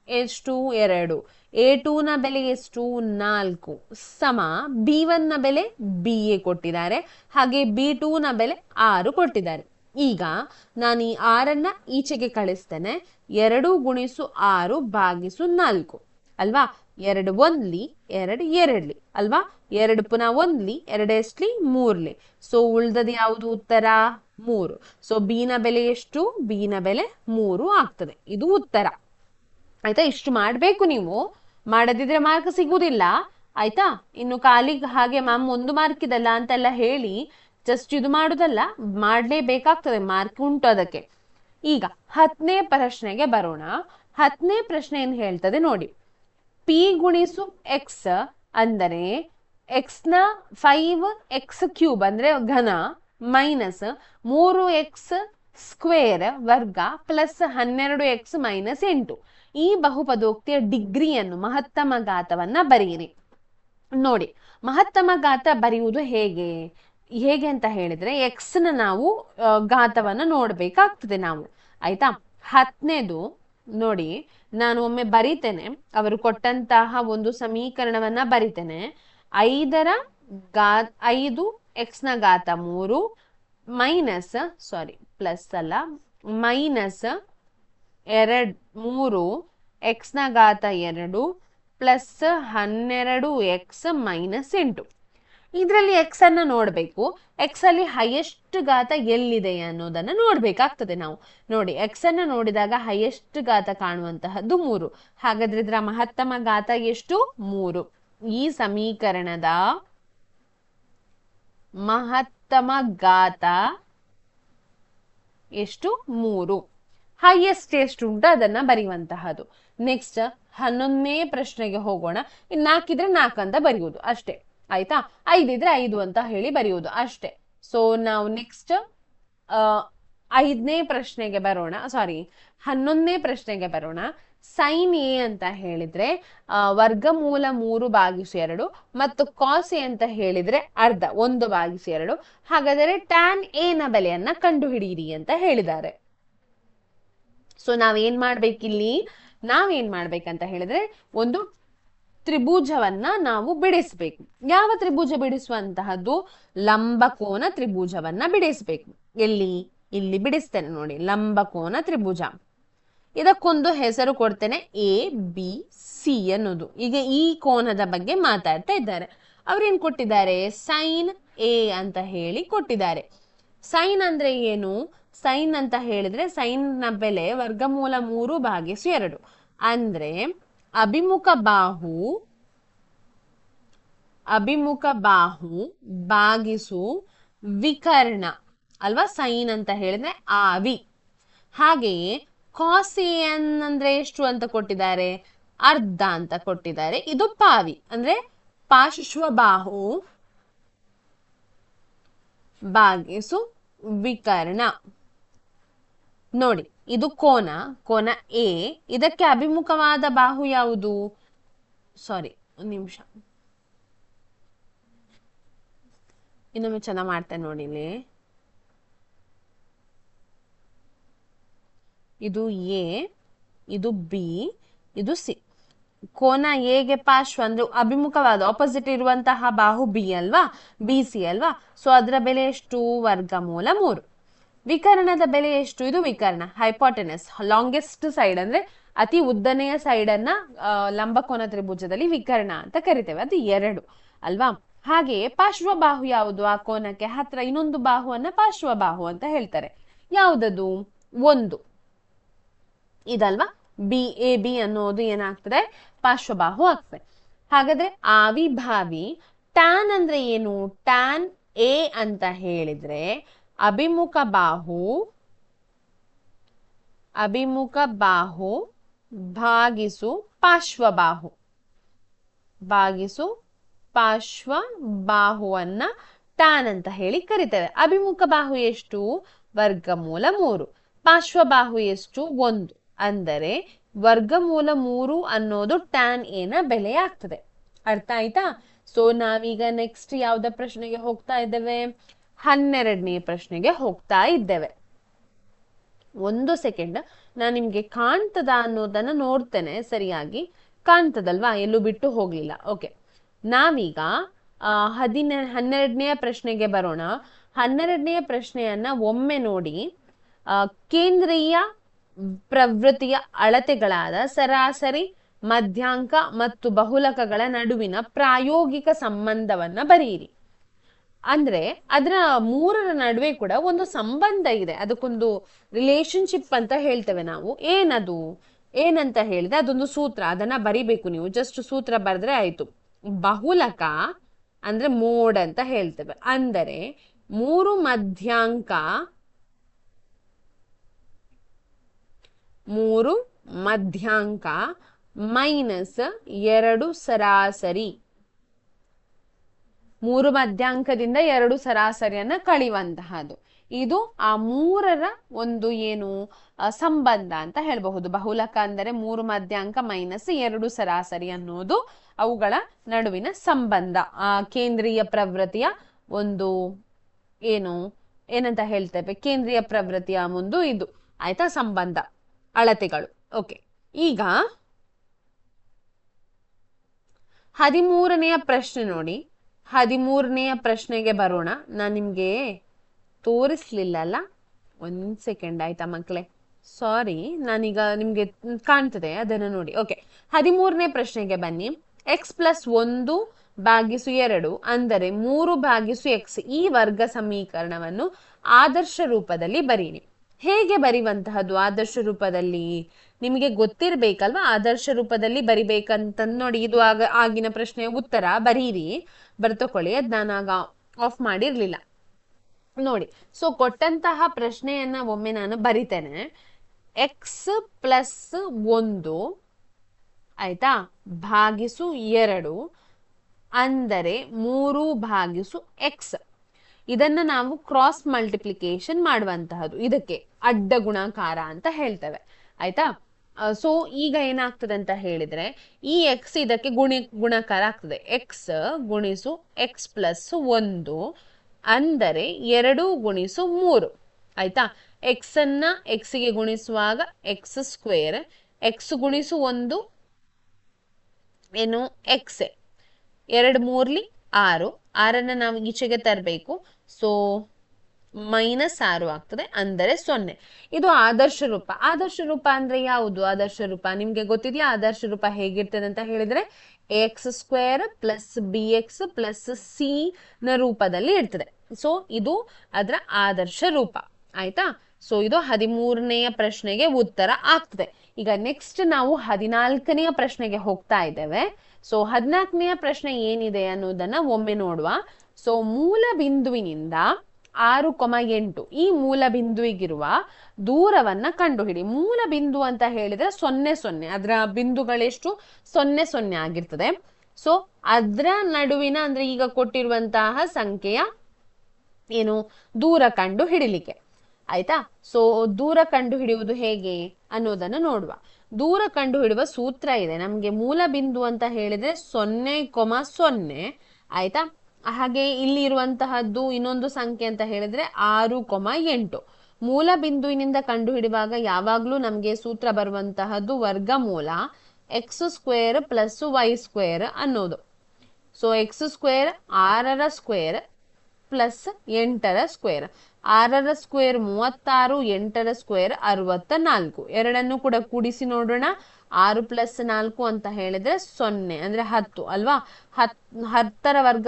ಎಷ್ಟು 2, A2 ನ ಬೆಲೆ ಎಷ್ಟು 4 ಸಮ B1 ನ ಬೆಲೆ BA ಕೊಟ್ಟಿದ್ದಾರೆ, ಹಾಗೆ B2 ನ ಬೆಲೆ 6 ಕೊಟ್ಟಿದ್ದಾರೆ. ಈಗ ನಾನು ಈ 6ಅನ್ನ ಈಚೆಗೆ ಕಳಿಸ್ತೇನೆ. 2 × 6 / 4 ಅಲ್ವಾ? 2 1 2 2 ಅಲ್ವಾ? 2 ಪುನಃ 1 2 ಎಷ್ಟ್ಲಿ 3. ಸೊ ಉಳ್ದದ ಯಾವುದು ಉತ್ತರ? 3. ಸೊ B ನ ಬೆಲೆ ಎಷ್ಟು? B ನ ಬೆಲೆ 3 ಆಗ್ತದೆ. ಇದು ಉತ್ತರ. ಆಯ್ತಾ? ಇಷ್ಟು ಮಾಡ್ಬೇಕು ನೀವು. ಮಾಡದಿದ್ರೆ ಮಾರ್ಕ್ ಸಿಗುವುದಿಲ್ಲ. ಆಯ್ತಾ? ಇನ್ನು ಖಾಲಿ ಹಾಗೆ ಮ್ಯಾಮ್ 1 ಮಾರ್ಕ್ ಇದಲ್ಲ ಅಂತೆಲ್ಲ ಹೇಳಿ ಜಸ್ಟ್ ಇದು ಮಾಡುದಲ್ಲ, ಮಾಡ್ಲೇಬೇಕಾಗ್ತದೆ, ಮಾರ್ಕ್ ಉಂಟು ಅದಕ್ಕೆ. ಈಗ 10ನೇ ಪ್ರಶ್ನೆಗೆ ಬರೋಣ. 10ನೇ ಪ್ರಶ್ನೆ ಏನ್ ಹೇಳ್ತದೆ ನೋಡಿ. P × x ಅಂದರೆ x ನ 5x³ ಅಂದ್ರೆ ಘನ ಮೈನಸ್ 3x² ವರ್ಗ ಪ್ಲಸ್ 12x - 8. ಈ ಬಹುಪದೋಕ್ತಿಯ ಡಿಗ್ರಿಯನ್ನು, ಮಹತ್ತಮ ಘಾತವನ್ನ ಬರೆಯಿರಿ. ನೋಡಿ, ಮಹತ್ತಮ ಘಾತ ಬರೆಯುವುದು ಹೇಗೆ ಅಂತ ಹೇಳಿದ್ರೆ x ನ ನಾವು ಘಾತವನ್ನ ನೋಡ್ಬೇಕಾಗ್ತದೆ ನಾವು. ಆಯ್ತಾ? 10ನೇದು ನೋಡಿ, ನಾನು ಒಮ್ಮೆ ಬರಿತೇನೆ. ಅವರು ಕೊಟ್ಟಂತಹ ಒಂದು ಸಮೀಕರಣವನ್ನ ಬರಿತೇನೆ. 5 x ನ ಘಾತ 3 ಮೈನಸ್ ಪ್ಲಸ್ ಅಲ್ಲ ಮೈನಸ್ 3 x ನ ಘಾತ 2 ಪ್ಲಸ್ 12x - 8. ಇದರಲ್ಲಿ x ಅನ್ನ ನೋಡ್ಬೇಕು. x ಅಲ್ಲಿ ಹೈಯೆಸ್ಟ್ ಘಾತ ಎಲ್ಲಿದೆ ಅನ್ನೋದನ್ನ ನೋಡ್ಬೇಕಾಗ್ತದೆ ನಾವು. ನೋಡಿ, x ಅನ್ನ ನೋಡಿದಾಗ ಹೈಯೆಸ್ಟ್ ಘಾತ ಕಾಣುವಂತಹದ್ದು 3. ಹಾಗಾದ್ರೆ ಇದರ ಮಹತ್ತಮ ಘಾತ ಎಷ್ಟು? 3. ಈ ಸಮೀಕರಣದ ಮಹತ್ತಮ ಘಾತ ಎಷ್ಟು? 3. ಹೈಯೆಸ್ಟ್ ಎಷ್ಟು ಉಂಟು ಅದನ್ನ ಬರೆಯುವಂತಹದ್ದು. ನೆಕ್ಸ್ಟ್ 11ನೇ ಪ್ರಶ್ನೆಗೆ ಹೋಗೋಣ. 4 ಇದ್ರೆ 4 ಅಂತ ಬರೆಯುವುದು ಅಷ್ಟೇ, ಆಯ್ತಾ? 5 ಇದ್ರೆ 5 ಅಂತ ಹೇಳಿ ಬರೆಯುವುದು ಅಷ್ಟೇ. ಸೊ ನಾವು ನೆಕ್ಸ್ಟ್ 5ನೇ ಪ್ರಶ್ನೆಗೆ ಬರೋಣ. ಸಾರಿ, 11ನೇ ಪ್ರಶ್ನೆಗೆ ಬರೋಣ. ಸೈನ್ ಎ ಅಂತ ಹೇಳಿದ್ರೆ ವರ್ಗಮೂಲ 3/2 ಮತ್ತು ಕಾಸ್ ಎ ಅಂತ ಹೇಳಿದ್ರೆ ಅರ್ಧ 1/2. ಹಾಗಾದರೆ ಟ್ಯಾನ್ ಎ ನ ಬೆಲೆಯನ್ನ ಕಂಡುಹಿಡಿಯಿರಿ ಅಂತ ಹೇಳಿದ್ದಾರೆ. ಸೊ ನಾವೇನ್ ಮಾಡ್ಬೇಕಿಲ್ಲಿ? ನಾವೇನ್ ಮಾಡ್ಬೇಕಂತ ಹೇಳಿದ್ರೆ ಒಂದು ತ್ರಿಭುಜವನ್ನ ನಾವು ಬಿಡಿಸ್ಬೇಕು. ಯಾವ ತ್ರಿಭುಜ ಬಿಡಿಸುವಂತಹದ್ದು? ಲಂಬಕೋನ ತ್ರಿಭುಜವನ್ನ ಬಿಡಿಸ್ಬೇಕು. ಇಲ್ಲಿ ಬಿಡಿಸ್ತೇನೆ ನೋಡಿ, ಲಂಬಕೋನ ತ್ರಿಭುಜ. ಇದಕ್ಕೊಂದು ಹೆಸರು ಕೊಡ್ತೇನೆ, ABC ಅನ್ನೋದು. ಈಗ ಈ ಕೋನದ ಬಗ್ಗೆ ಮಾತಾಡ್ತಾ ಇದ್ದಾರೆ. ಅವ್ರೇನ್ ಕೊಟ್ಟಿದ್ದಾರೆ? ಸೈನ್ ಎ ಅಂತ ಹೇಳಿ ಕೊಟ್ಟಿದ್ದಾರೆ. ಸೈನ್ ಅಂದ್ರೆ ಏನು? ಸೈನ್ ಅಂತ ಹೇಳಿದ್ರೆ ಸೈನ್ ನ ಬೆಲೆ ವರ್ಗಮೂಲ 3/2. ಅಂದ್ರೆ ಅಭಿಮುಖ ಬಾಹು ಭಾಗಿಸು ವಿಕರ್ಣ ಅಲ್ವಾ? ಸೈನ್ ಅಂತ ಹೇಳಿದ್ರೆ ಆವಿ. ಹಾಗೆಯೇ ಕಾಸಿಯನ್ ಅಂದ್ರೆ ಎಷ್ಟು ಅಂತ ಕೊಟ್ಟಿದ್ದಾರೆ? ಅರ್ಧ ಅಂತ ಕೊಟ್ಟಿದ್ದಾರೆ. ಇದು ಪಾವಿ ಅಂದ್ರೆ ಪಾರ್ಶ್ವಬಾಹು ಭಾಗಿಸು ವಿಕರ್ಣ. ನೋಡಿ, ಇದು ಕೋನ ಎ. ಇದಕ್ಕೆ ಅಭಿಮುಖವಾದ ಬಾಹು ಯಾವುದು? ಸಾರಿ, ಒಂದು ನಿಮಿಷ, ಇನ್ನೊಮ್ಮೆ ಚೆನ್ನಾಗಿ ಮಾಡ್ತೇನೆ ನೋಡಿ. ಇಲ್ಲಿ ಇದು ಎ, ಇದು ಬಿ, ಇದು ಸಿ. ಕೋನ ಎಗೆ ಪಾರ್ಶ್ವ ಅಂದ್ರೆ ಅಭಿಮುಖವಾದ ಆಪೋಸಿಟ್ ಇರುವಂತಹ ಬಾಹು ಬಿ ಅಲ್ವಾ? BC ಅಲ್ವಾ? ಸೊ ಅದರ ಬೆಲೆ ಎಷ್ಟು? ವರ್ಗಮೂಲ 3. ವಿಕರ್ಣದ ಬೆಲೆ ಎಷ್ಟು? ಇದು ವಿಕರ್ಣ ಹೈಪೋಟೆನಸ್, ಲಾಂಗೆಸ್ಟ್ ಸೈಡ್ ಅಂದ್ರೆ ಅತಿ ಉದ್ದನೆಯ ಸೈಡ್ ಅನ್ನ ಲಂಬಕೋನ ತ್ರಿಭುಜದಲ್ಲಿ ವಿಕರ್ಣ ಅಂತ ಕರಿತೇವೆ. ಅದು 2 ಅಲ್ವಾ? ಹಾಗೆಯೇ ಪಾರ್ಶ್ವಬಾಹು ಯಾವುದು? ಆ ಕೋನಕ್ಕೆ ಹತ್ರ ಇನ್ನೊಂದು ಬಾಹುವನ್ನ ಪಾರ್ಶ್ವಬಾಹು ಅಂತ ಹೇಳ್ತಾರೆ. ಯಾವುದದು? 1 ಇದಲ್ವಾ? AB ಅನ್ನೋದು ಏನಾಗ್ತದೆ? ಪಾರ್ಶ್ವಬಾಹು ಆಗ್ತದೆ. ಹಾಗಾದ್ರೆ ಆವಿಭಾವಿ. ಟ್ಯಾನ್ ಅಂದ್ರೆ ಏನು? ಟ್ಯಾನ್ ಎ ಅಂತ ಹೇಳಿದ್ರೆ ಅಭಿಮುಖ ಬಾಹು ಭಾಗಿಸು ಪಾರ್ಶ್ವಬಾಹುವನ್ನ ಟ್ಯಾನ್ ಅಂತ ಹೇಳಿ ಕರಿತೇವೆ. ಅಭಿಮುಖ ಬಾಹು ಎಷ್ಟು? ವರ್ಗಮೂಲ 3. ಪಾರ್ಶ್ವಬಾಹು ಎಷ್ಟು? 1. ಅಂದರೆ ವರ್ಗಮೂಲ 3 ಅನ್ನೋದು ಟ್ಯಾನ್ ಎ ನ ಬೆಲೆ ಆಗ್ತದೆ. ಅರ್ಥ ಆಯ್ತಾ? ಸೊ ನಾವೀಗ ನೆಕ್ಸ್ಟ್ ಯಾವ್ದ ಪ್ರಶ್ನೆಗೆ ಹೋಗ್ತಾ ಇದ್ದೇವೆ? 12ನೇ ಪ್ರಶ್ನೆಗೆ ಹೋಗ್ತಾ ಇದ್ದೇವೆ. 1 ಸೆಕೆಂಡ್, ನಾನು ನಿಮ್ಗೆ ಕಾಣ್ತದ ಅನ್ನೋದನ್ನ ನೋಡ್ತೇನೆ. ಸರಿಯಾಗಿ ಕಾಣ್ತದಲ್ವಾ? ಎಲ್ಲೂ ಬಿಟ್ಟು ಹೋಗ್ಲಿಲ್ಲ. ಓಕೆ, ನಾವೀಗ 12ನೇ ಪ್ರಶ್ನೆಗೆ ಬರೋಣ. 12ನೇ ಪ್ರಶ್ನೆಯನ್ನ ಒಮ್ಮೆ ನೋಡಿ. ಕೇಂದ್ರೀಯ ಪ್ರವೃತ್ತಿಯ ಅಳತೆಗಳಾದ ಸರಾಸರಿ, ಮಧ್ಯಾಂಕ ಮತ್ತು ಬಹುಲಕಗಳ ನಡುವಿನ ಪ್ರಾಯೋಗಿಕ ಸಂಬಂಧವನ್ನ ಬರೆಯಿರಿ. ಅಂದ್ರೆ ಅದರ 3ರ ನಡುವೆ ಕೂಡ ಒಂದು ಸಂಬಂಧ ಇದೆ. ಅದಕ್ಕೊಂದು ರಿಲೇಶನ್ಶಿಪ್ ಅಂತ ಹೇಳ್ತೇವೆ ನಾವು. ಏನಂತ ಹೇಳಿದ್ರೆ ಅದೊಂದು ಸೂತ್ರ, ಅದನ್ನ ಬರಿಬೇಕು ನೀವು. ಜಸ್ಟ್ ಸೂತ್ರ ಬರೆದ್ರೆ ಆಯ್ತು. ಬಹುಲಕ ಅಂದ್ರೆ ಮೋಡ್ ಅಂತ ಹೇಳ್ತೇವೆ. ಅಂದರೆ 3 ಮಧ್ಯಾಂಕ ಮೈನಸ್ 2 ಸರಾಸರಿ. 3 ಮಧ್ಯಾಂಕದಿಂದ 2 ಸರಾಸರಿಯನ್ನ ಕಳೆಯುವಂತಹದ್ದು. ಇದು ಆ 3ರ ಒಂದು ಏನು ಸಂಬಂಧ ಅಂತ ಹೇಳಬಹುದು. ಬಹುಲಕ ಅಂದರೆ 3 ಮಧ್ಯಾಂಕ ಮೈನಸ್ 2 ಸರಾಸರಿ ಅನ್ನೋದು ಅವುಗಳ ನಡುವಿನ ಸಂಬಂಧ. ಆ ಕೇಂದ್ರೀಯ ಪ್ರವೃತ್ತಿಯ ಒಂದು ಏನಂತ ಹೇಳ್ತೇವೆ? ಕೇಂದ್ರೀಯ ಪ್ರವೃತ್ತಿಯ ಒಂದು ಇದು ಆಯ್ತಾ, ಸಂಬಂಧ, ಅಳತೆಗಳು. ಓಕೆ, ಈಗ 13ನೆಯ ಪ್ರಶ್ನೆ ನೋಡಿ. 13ನೆಯ ಪ್ರಶ್ನೆಗೆ ಬರೋಣ. ನಾನು ನಿಮ್ಗೆ ತೋರಿಸ್ಲಿಲ್ಲ ಅಲ್ಲ, 1 ಸೆಕೆಂಡ್ ಆಯ್ತಾ ಮಕ್ಕಳೇ? ಸಾರಿ, ನಾನೀಗ ನಿಮ್ಗೆ ಕಾಣ್ತದೆ, ಅದನ್ನು ನೋಡಿ. ಓಕೆ, 13ನೇ ಪ್ರಶ್ನೆಗೆ ಬನ್ನಿ. x+1/2 ಅಂದರೆ 3/x ಈ ವರ್ಗ ಸಮೀಕರಣವನ್ನು ಆದರ್ಶ ರೂಪದಲ್ಲಿ ಬರೀರಿ. ಹೇಗೆ ಬರೆಯುವಂತಹದ್ದು ಆದರ್ಶ ರೂಪದಲ್ಲಿ? ನಿಮಗೆ ಗೊತ್ತಿರ್ಬೇಕಲ್ವಾ ಆದರ್ಶ ರೂಪದಲ್ಲಿ ಬರಿಬೇಕಂತ ನೋಡಿ. ಇದು ಆಗಿನ ಪ್ರಶ್ನೆಯ ಉತ್ತರ. ಬರೀರಿ, ಬರ್ತಕೊಳ್ಳಿ. ಅದ್ ನಾನಾಗ ಆಫ್ ಮಾಡಿರ್ಲಿಲ್ಲ. ನೋಡಿ, ಸೊ ಕೊಟ್ಟಂತಹ ಪ್ರಶ್ನೆಯನ್ನ ಒಮ್ಮೆ ನಾನು ಬರಿತೇನೆ. ಎಕ್ಸ್ ಪ್ಲಸ್ 1 ಆಯ್ತಾ ಭಾಗಿಸು 2 ಅಂದರೆ 3/x. ಇದನ್ನ ನಾವು ಕ್ರಾಸ್ ಮಲ್ಟಿಪ್ಲಿಕೇಶನ್ ಮಾಡುವಂತಹದ್ದು, ಇದಕ್ಕೆ ಅಡ್ಡ ಗುಣಾಕಾರ ಅಂತ ಹೇಳ್ತೇವೆ. ಆಯ್ತಾ. ಸೊ ಈಗ ಏನಾಗ್ತದೆ ಅಂತ ಹೇಳಿದ್ರೆ, ಈ ಎಕ್ಸ್ ಇದಕ್ಕೆ ಗುಣಾಕಾರ ಆಗ್ತದೆ. ಎಕ್ಸ್ ಗುಣಿಸು ಎಕ್ಸ್ ಪ್ಲಸ್ 1 ಅಂದರೆ 2 ಗುಣಿಸು 3. ಆಯ್ತಾ. ಎಕ್ಸ್ ಅನ್ನ ಎಕ್ಸ್ ಗೆ ಗುಣಿಸುವಾಗ ಎಕ್ಸ್ ಸ್ಕ್ವೇರ್, ಎಕ್ಸ್ ಗುಣಿಸು 1 ಏನು ಎಕ್ಸ್, 2 3 6, 6 ನಾವು ಈಚೆಗೆ ತರಬೇಕು. ಸೊ -6 ಆಗ್ತದೆ, ಅಂದರೆ 0. ಇದು ಆದರ್ಶ ರೂಪ. ಆದರ್ಶ ರೂಪ ಅಂದ್ರೆ ಯಾವುದು? ಆದರ್ಶ ರೂಪ ನಿಮ್ಗೆ ಗೊತ್ತಿದೆಯಾ? ಆದರ್ಶ ರೂಪ ಹೇಗಿರ್ತದೆ ಅಂತ ಹೇಳಿದ್ರೆ ax² plus bx plus c ನ ರೂಪದಲ್ಲಿ ಇರ್ತದೆ. ಸೊ ಇದು ಅದರ ಆದರ್ಶ ರೂಪ. ಆಯ್ತಾ. ಸೊ ಇದು 13ನೆಯ ಪ್ರಶ್ನೆಗೆ ಉತ್ತರ ಆಗ್ತದೆ. ಈಗ ನೆಕ್ಸ್ಟ್ ನಾವು 14ನೆಯ ಪ್ರಶ್ನೆಗೆ ಹೋಗ್ತಾ ಇದ್ದೇವೆ. ಸೊ 14ನೆಯ ಪ್ರಶ್ನೆ ಏನಿದೆ ಅನ್ನೋದನ್ನ ಒಮ್ಮೆ ನೋಡುವ. ಸೊ ಮೂಲ ಬಿಂದುವಿನಿಂದ 6,8 ಈ ಮೂಲ ಬಿಂದುವಿಗಿರುವ ದೂರವನ್ನ ಕಂಡುಹಿಡಿ. ಮೂಲ ಬಿಂದು ಅಂತ ಹೇಳಿದ್ರೆ 0 0, ಅದರ ಬಿಂದುಗಳೆಷ್ಟು 0 0 ಆಗಿರ್ತದೆ. ಸೊ ಅದರ ನಡುವಿನ ಅಂದ್ರೆ ಈಗ ಕೊಟ್ಟಿರುವಂತಹ ಸಂಖ್ಯೆಯ ಏನು ದೂರ ಕಂಡು ಹಿಡಿಲಿಕ್ಕೆ. ಆಯ್ತಾ. ಸೊ ದೂರ ಕಂಡು ಹಿಡಿಯುವುದು ಹೇಗೆ ಅನ್ನೋದನ್ನು ನೋಡುವ. ದೂರ ಕಂಡು ಹಿಡಿಯುವ ಸೂತ್ರ ಇದೆ ನಮ್ಗೆ. ಮೂಲ ಬಿಂದು ಅಂತ ಹೇಳಿದ್ರೆ 0, 0. ಆಯ್ತಾ. ಹಾಗೆ ಇಲ್ಲಿ ಇರುವಂತಹದ್ದು ಇನ್ನೊಂದು ಸಂಖ್ಯೆ ಅಂತ ಹೇಳಿದ್ರೆ 6,8. ಮೂಲ ಬಿಂದುವಿನಿಂದ ಕಂಡು ಹಿಡಿಯುವಾಗ ಯಾವಾಗ್ಲೂ ನಮ್ಗೆ ಸೂತ್ರ ಬರುವಂತಹದ್ದು ವರ್ಗಮೂಲ x² ಪ್ಲಸ್ y² ಅನ್ನೋದು. ಸೊ x² 6ರ ಸ್ಕ್ವೇರ್ ಪ್ಲಸ್ 8ರ ಸ್ಕ್ವೇರ್. 6ರ ಸ್ಕ್ವೇರ್ 36, 8ರ ಸ್ಕ್ವೇರ್ 64. ಎರಡನ್ನು ಕೂಡ ಕೂಡಿಸಿ ನೋಡೋಣ. 6 ಪ್ಲಸ್ 4 ಅಂತ ಹೇಳಿದ್ರೆ 0, ಅಂದ್ರೆ 10 ಅಲ್ವಾ. 10ರ ವರ್ಗ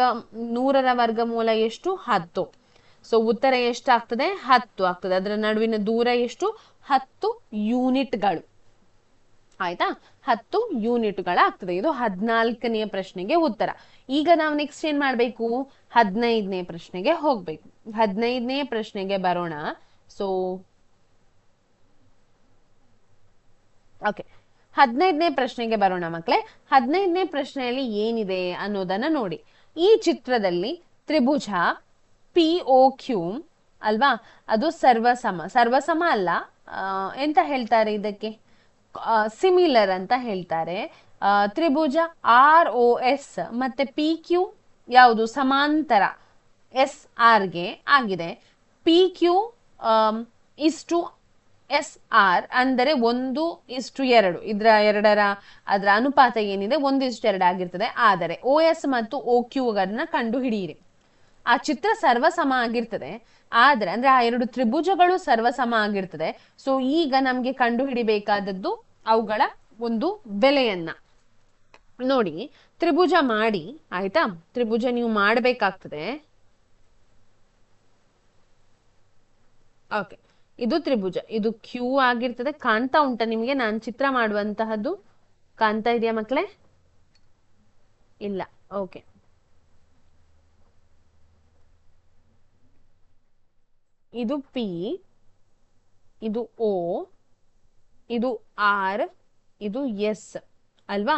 100ರ ವರ್ಗಮೂಲ ಎಷ್ಟು? 10. ಸೊ ಉತ್ತರ ಎಷ್ಟಾಗ್ತದೆ? 10 ಆಗ್ತದೆ. ಅದರ ನಡುವಿನ ದೂರ ಎಷ್ಟು? 10 ಯೂನಿಟ್ಗಳು. ಆಯ್ತಾ. 10 ಯೂನಿಟ್ಗಳಾಗ್ತದೆ. ಇದು 14ನೆಯ ಪ್ರಶ್ನೆಗೆ ಉತ್ತರ. ಈಗ ನಾವು ನೆಕ್ಸ್ಟ್ ಏನ್ ಮಾಡ್ಬೇಕು? 15ನೇ ಪ್ರಶ್ನೆಗೆ ಹೋಗ್ಬೇಕು. 15ನೇ ಪ್ರಶ್ನೆಗೆ ಬರೋಣ. ಸೊ ಓಕೆ, 15ನೇ ಪ್ರಶ್ನೆಗೆ ಬರೋಣ ಮಕ್ಕಳೇ. 15ನೇ ಪ್ರಶ್ನೆಯಲ್ಲಿ ಏನಿದೆ ಅನ್ನೋದನ್ನ ನೋಡಿ. ಈ ಚಿತ್ರದಲ್ಲಿ ತ್ರಿಭುಜ POQ ಅಲ್ವಾ, ಅದು ಸರ್ವಸಮ. ಸರ್ವಸಮ ಅಲ್ಲ, ಎಂತ ಹೇಳ್ತಾರೆ ಇದಕ್ಕೆ? ಸಿಮಿಲರ್ ಅಂತ ಹೇಳ್ತಾರೆ. ತ್ರಿಭುಜ ROS ಮತ್ತೆ PQ ಯಾವುದು? ಸಮಾಂತರ SR ಗೆ ಆಗಿದೆ. PQ ಇಷ್ಟು SR ಅಂದರೆ 1:2. ಅದರ ಅನುಪಾತ ಏನಿದೆ 1:2 ಆಗಿರ್ತದೆ. ಆದರೆ OS ಮತ್ತು OQ ಗಳನ್ನ ಕಂಡು ಹಿಡಿಯಿರಿ. ಆ ಚಿತ್ರ ಸರ್ವಸಮ ಆಗಿರ್ತದೆ, ಆದ್ರೆ ಅಂದ್ರೆ ಆ ಎರಡು ತ್ರಿಭುಜಗಳು ಸರ್ವಸಮ ಆಗಿರ್ತದೆ. ಸೊ ಈಗ ನಮ್ಗೆ ಕಂಡು ಹಿಡಿಬೇಕಾದದ್ದು ಅವುಗಳ ಒಂದು ಬೆಲೆಯನ್ನ ನೋಡಿ. ತ್ರಿಭುಜ ಮಾಡಿ. ಆಯ್ತಾ. ತ್ರಿಭುಜ ನೀವು ಮಾಡಬೇಕಾಗ್ತದೆ. ಓಕೆ, ಇದು ತ್ರಿಭುಜ, ಇದು Q ಆಗಿರ್ತದೆ. ಕಾಣ್ತಾ ಉಂಟ ನಿಮ್ಗೆ ನಾನು ಚಿತ್ರ ಮಾಡುವಂತಹದ್ದು? ಕಾಣ್ತಾ ಇದೆಯಾ ಮಕ್ಕಳೇ? ಇಲ್ಲ. ಓಕೆ, ಇದು P, ಇದು O, ಇದು R, ಇದು S ಅಲ್ವಾ.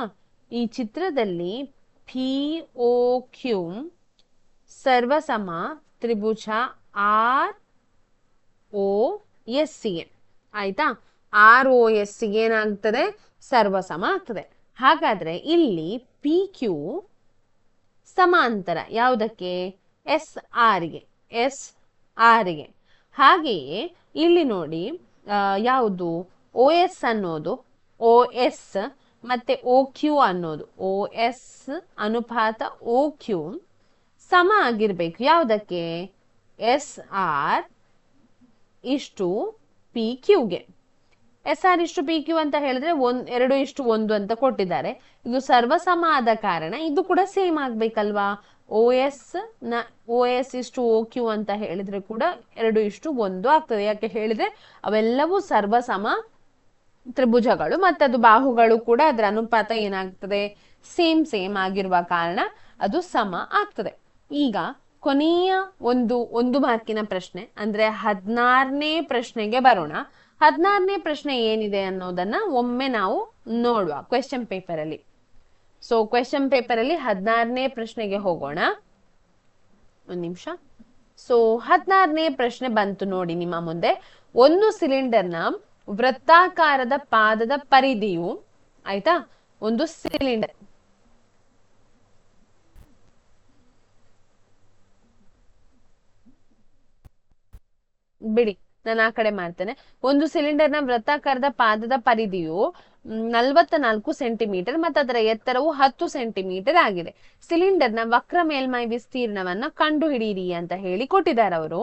ಈ ಚಿತ್ರದಲ್ಲಿ POQ ಸರ್ವಸಮ ತ್ರಿಭುಜ ROS ಗೆ. ಆಯ್ತಾ. ROS ಗೆ ಏನಾಗ್ತದೆ? ಸರ್ವಸಮ ಆಗ್ತದೆ. ಹಾಗಾದ್ರೆ ಇಲ್ಲಿ PQ ಸಮಾಂತರ ಯಾವುದಕ್ಕೆ? SR ಗೆ. ಹಾಗೆಯೇ ಇಲ್ಲಿ ನೋಡಿ, ಯಾವುದು? OS ಅನ್ನೋದು OS ಮತ್ತೆ OQ ಅನ್ನೋದು OS ಅನುಪಾತ OQ ಸಮ ಆಗಿರ್ಬೇಕು. ಯಾವುದಕ್ಕೆ? SR ಇಷ್ಟು PQ ಗೆ. SR ಇಷ್ಟು PQ ಅಂತ ಹೇಳಿದ್ರೆ 2:1 ಅಂತ ಕೊಟ್ಟಿದ್ದಾರೆ. ಇದು ಸರ್ವಸಮ ಆದ ಕಾರಣ ಇದು ಕೂಡ ಸೇಮ್ ಆಗ್ಬೇಕಲ್ವಾ. OS ಇಷ್ಟು OQ ಅಂತ ಹೇಳಿದ್ರೆ ಕೂಡ 2:1 ಆಗ್ತದೆ. ಯಾಕೆ ಹೇಳಿದ್ರೆ ಅವೆಲ್ಲವೂ ಸರ್ವಸಮ ತ್ರಿಭುಜಗಳು, ಮತ್ತೆ ಅದು ಬಾಹುಗಳು ಕೂಡ ಅದರ ಅನುಪಾತ ಏನಾಗ್ತದೆ? ಸೇಮ್ ಆಗಿರುವ ಕಾರಣ ಅದು ಸಮ ಆಗ್ತದೆ. ಈಗ ಕೊನೆಯ ಒಂದು ಮಾರ್ಕಿನ ಪ್ರಶ್ನೆ ಅಂದ್ರೆ 16ನೇ ಪ್ರಶ್ನೆಗೆ ಬರೋಣ. 16ನೇ ಪ್ರಶ್ನೆ ಏನಿದೆ ಅನ್ನೋದನ್ನ ಒಮ್ಮೆ ನಾವು ನೋಡುವ ಕ್ವೆಶ್ಚನ್ ಪೇಪರ್ ಅಲ್ಲಿ. ಸೊ ಕ್ವೆಶ್ಚನ್ ಪೇಪರ್ ಅಲ್ಲಿ 16ನೇ ಪ್ರಶ್ನೆಗೆ ಹೋಗೋಣ. ಒಂದು ನಿಮಿಷ. ಸೊ 16ನೇ ಪ್ರಶ್ನೆ ಬಂತು ನೋಡಿ ನಿಮ್ಮ ಮುಂದೆ. ಒಂದು ಸಿಲಿಂಡರ್ನ ವೃತ್ತಾಕಾರದ ಪಾದದ ಪರಿಧಿಯು, ಆಯ್ತಾ, ಒಂದು ಸಿಲಿಂಡರ್ ಬಿಡಿ, ನಾನು ಆ ಕಡೆ ಮಾಡ್ತೇನೆ. ಒಂದು ಸಿಲಿಂಡರ್ನ ವೃತ್ತಾಕಾರದ ಪಾದದ ಪರಿಧಿಯು 44 ಸೆಂಟಿಮೀಟರ್ ಮತ್ತು ಅದರ ಎತ್ತರವು 10 ಸೆಂಟಿಮೀಟರ್ ಆಗಿದೆ. ಸಿಲಿಂಡರ್ನ ವಕ್ರ ಮೇಲ್ಮೈ ವಿಸ್ತೀರ್ಣವನ್ನ ಕಂಡು ಹಿಡಿಯಿರಿ ಅಂತ ಹೇಳಿ ಕೊಟ್ಟಿದ್ದಾರೆ ಅವರು.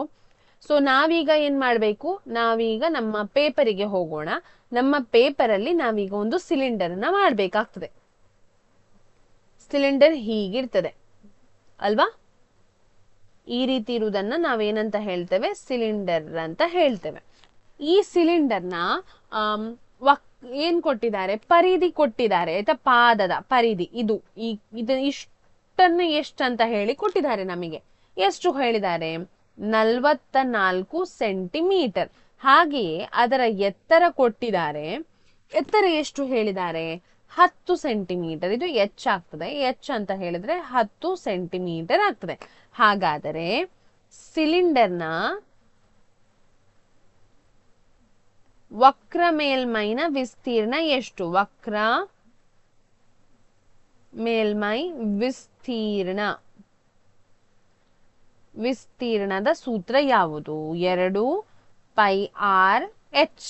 ಸೊ ನಾವೀಗ ಏನ್ ಮಾಡ್ಬೇಕು, ನಾವೀಗ ನಮ್ಮ ಪೇಪರಿಗೆ ಹೋಗೋಣ. ನಮ್ಮ ಪೇಪರ್ ಅಲ್ಲಿ ನಾವೀಗ ಒಂದು ಸಿಲಿಂಡರ್ ನ ಮಾಡ್ಬೇಕಾಗ್ತದೆ. ಸಿಲಿಂಡರ್ ಹೀಗಿರ್ತದೆ ಅಲ್ವಾ, ಈ ರೀತಿ ಇರುವುದನ್ನ ನಾವೇನಂತ ಹೇಳ್ತೇವೆ, ಸಿಲಿಂಡರ್ ಅಂತ ಹೇಳ್ತೇವೆ. ಈ ಸಿಲಿಂಡರ್ನ ಏನ್ ಕೊಟ್ಟಿದ್ದಾರೆ, ಪರಿಧಿ ಕೊಟ್ಟಿದ್ದಾರೆ ಆಯ್ತಾ, ಪಾದದ ಪರಿಧಿ ಇದು ಇಷ್ಟನ್ನ ಎಷ್ಟಂತ ಹೇಳಿ ಕೊಟ್ಟಿದ್ದಾರೆ ನಮಗೆ. ಎಷ್ಟು ಹೇಳಿದ್ದಾರೆ, 44 ಸೆಂಟಿಮೀಟರ್. ಹಾಗೆಯೇ ಅದರ ಎತ್ತರ ಕೊಟ್ಟಿದ್ದಾರೆ. ಎತ್ತರ ಎಷ್ಟು ಹೇಳಿದ್ದಾರೆ, 10 ಸೆಂಟಿಮೀಟರ್. ಇದು ಎಚ್ ಆಗ್ತದೆ. ಎಚ್ ಅಂತ ಹೇಳಿದ್ರೆ 10 ಸೆಂಟಿಮೀಟರ್ ಆಗ್ತದೆ. ಹಾಗಾದರೆ ಸಿಲಿಂಡರ್ನ ವಕ್ರ ಮೇಲ್ಮೈನ ವಿಸ್ತೀರ್ಣ ಎಷ್ಟು, ವಕ್ರ ಮೇಲ್ಮೈ ವಿಸ್ತೀರ್ಣದ ಸೂತ್ರ ಯಾವುದು, 2πr(h).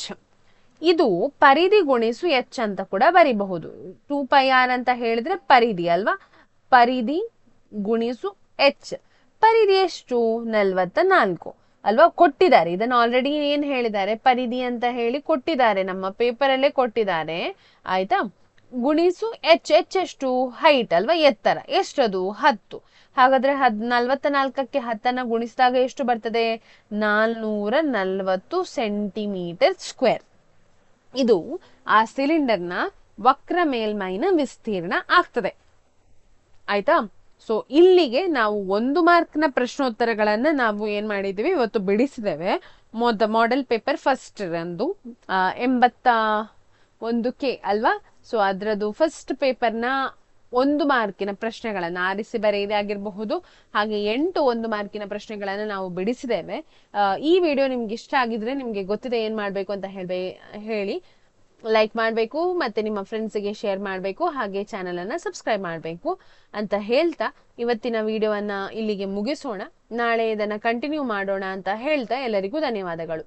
ಇದು ಪರಿಧಿ ಗುಣಿಸು ಎಚ್ ಅಂತ ಕೂಡ ಬರಿಬಹುದು. 2πr ಅಂತ ಹೇಳಿದ್ರೆ ಪರಿಧಿ ಅಲ್ವಾ, ಪರಿಧಿ ಗುಣಿಸು ಎಚ್. ಪರಿಧಿ ಎಷ್ಟು, 44 ಅಲ್ವಾ, ಕೊಟ್ಟಿದ್ದಾರೆ. ಇದನ್ನು ಆಲ್ರೆಡಿ ಏನ್ ಹೇಳಿದ್ದಾರೆ, ಪರಿಧಿ ಅಂತ ಹೇಳಿ ಕೊಟ್ಟಿದ್ದಾರೆ, ನಮ್ಮ ಪೇಪರ್ ಅಲ್ಲೇ ಕೊಟ್ಟಿದ್ದಾರೆ ಆಯ್ತಾ. ಗುಣಿಸು ಎಚ್. ಎಚ್ ಎಷ್ಟು, ಹೈಟ್ ಅಲ್ವಾ, ಎತ್ತರ. ಎಷ್ಟದು, 10. ಹಾಗಾದ್ರೆ 44ಕ್ಕೆ 10ನ್ನ ಗುಣಿಸಿದಾಗ ಎಷ್ಟು ಬರ್ತದೆ, 440 ಸೆಂಟಿಮೀಟರ್ ಸ್ಕ್ವೇರ್. ಇದು ಆ ಸಿಲಿಂಡರ್ನ ವಕ್ರ ಮೇಲ್ಮೈನ ವಿಸ್ತೀರ್ಣ ಆಗ್ತದೆ ಆಯ್ತಾ. ಸೊ ಇಲ್ಲಿಗೆ ನಾವು 1 ಮಾರ್ಕ್ನ ಪ್ರಶ್ನೋತ್ತರಗಳನ್ನ ನಾವು ಏನ್ ಮಾಡಿದ್ವಿ, ಇವತ್ತು ಬಿಡಿಸಿದ್ದೇವೆ. ಮಾಡೆಲ್ ಪೇಪರ್ ಫಸ್ಟ್ ರಂದು 81K ಅಲ್ವಾ. ಸೊ ಅದ್ರದ್ದು ಫಸ್ಟ್ ಪೇಪರ್ನ 1 ಮಾರ್ಕಿನ ಪ್ರಶ್ನೆಗಳನ್ನ ಆರಿಸಿ ಬರೆಯದಾಗಿರಬಹುದು. ಹಾಗೆ 8 1 ಮಾರ್ಕಿನ ಪ್ರಶ್ನೆಗಳನ್ನ ನಾವು ಬಿಡಿಸಿದ್ದೇವೆ. ಈ ವಿಡಿಯೋ ನಿಮ್ಗೆ ಇಷ್ಟ ಆಗಿದ್ರೆ, ನಿಮ್ಗೆ ಗೊತ್ತಿದೆ ಏನ್ ಮಾಡ್ಬೇಕು ಅಂತ ಹೇಳಿ ಲೈಕ್ ಮಾಡಬೇಕು, ಮತ್ತೆ ನಿಮ್ಮ ಫ್ರೆಂಡ್ಸ್ಗೆ ಶೇರ್ ಮಾಡಬೇಕು, ಹಾಗೆ ಚಾನಲ್ ಅನ್ನ ಸಬ್ಸ್ಕ್ರೈಬ್ ಮಾಡಬೇಕು ಅಂತ ಹೇಳ್ತಾ ಇವತ್ತಿನ ವಿಡಿಯೋವನ್ನ ಇಲ್ಲಿಗೆ ಮುಗಿಸೋಣ. ನಾಳೆ ಇದನ್ನ ಕಂಟಿನ್ಯೂ ಮಾಡೋಣ ಅಂತ ಹೇಳ್ತಾ ಎಲ್ಲರಿಗೂ ಧನ್ಯವಾದಗಳು.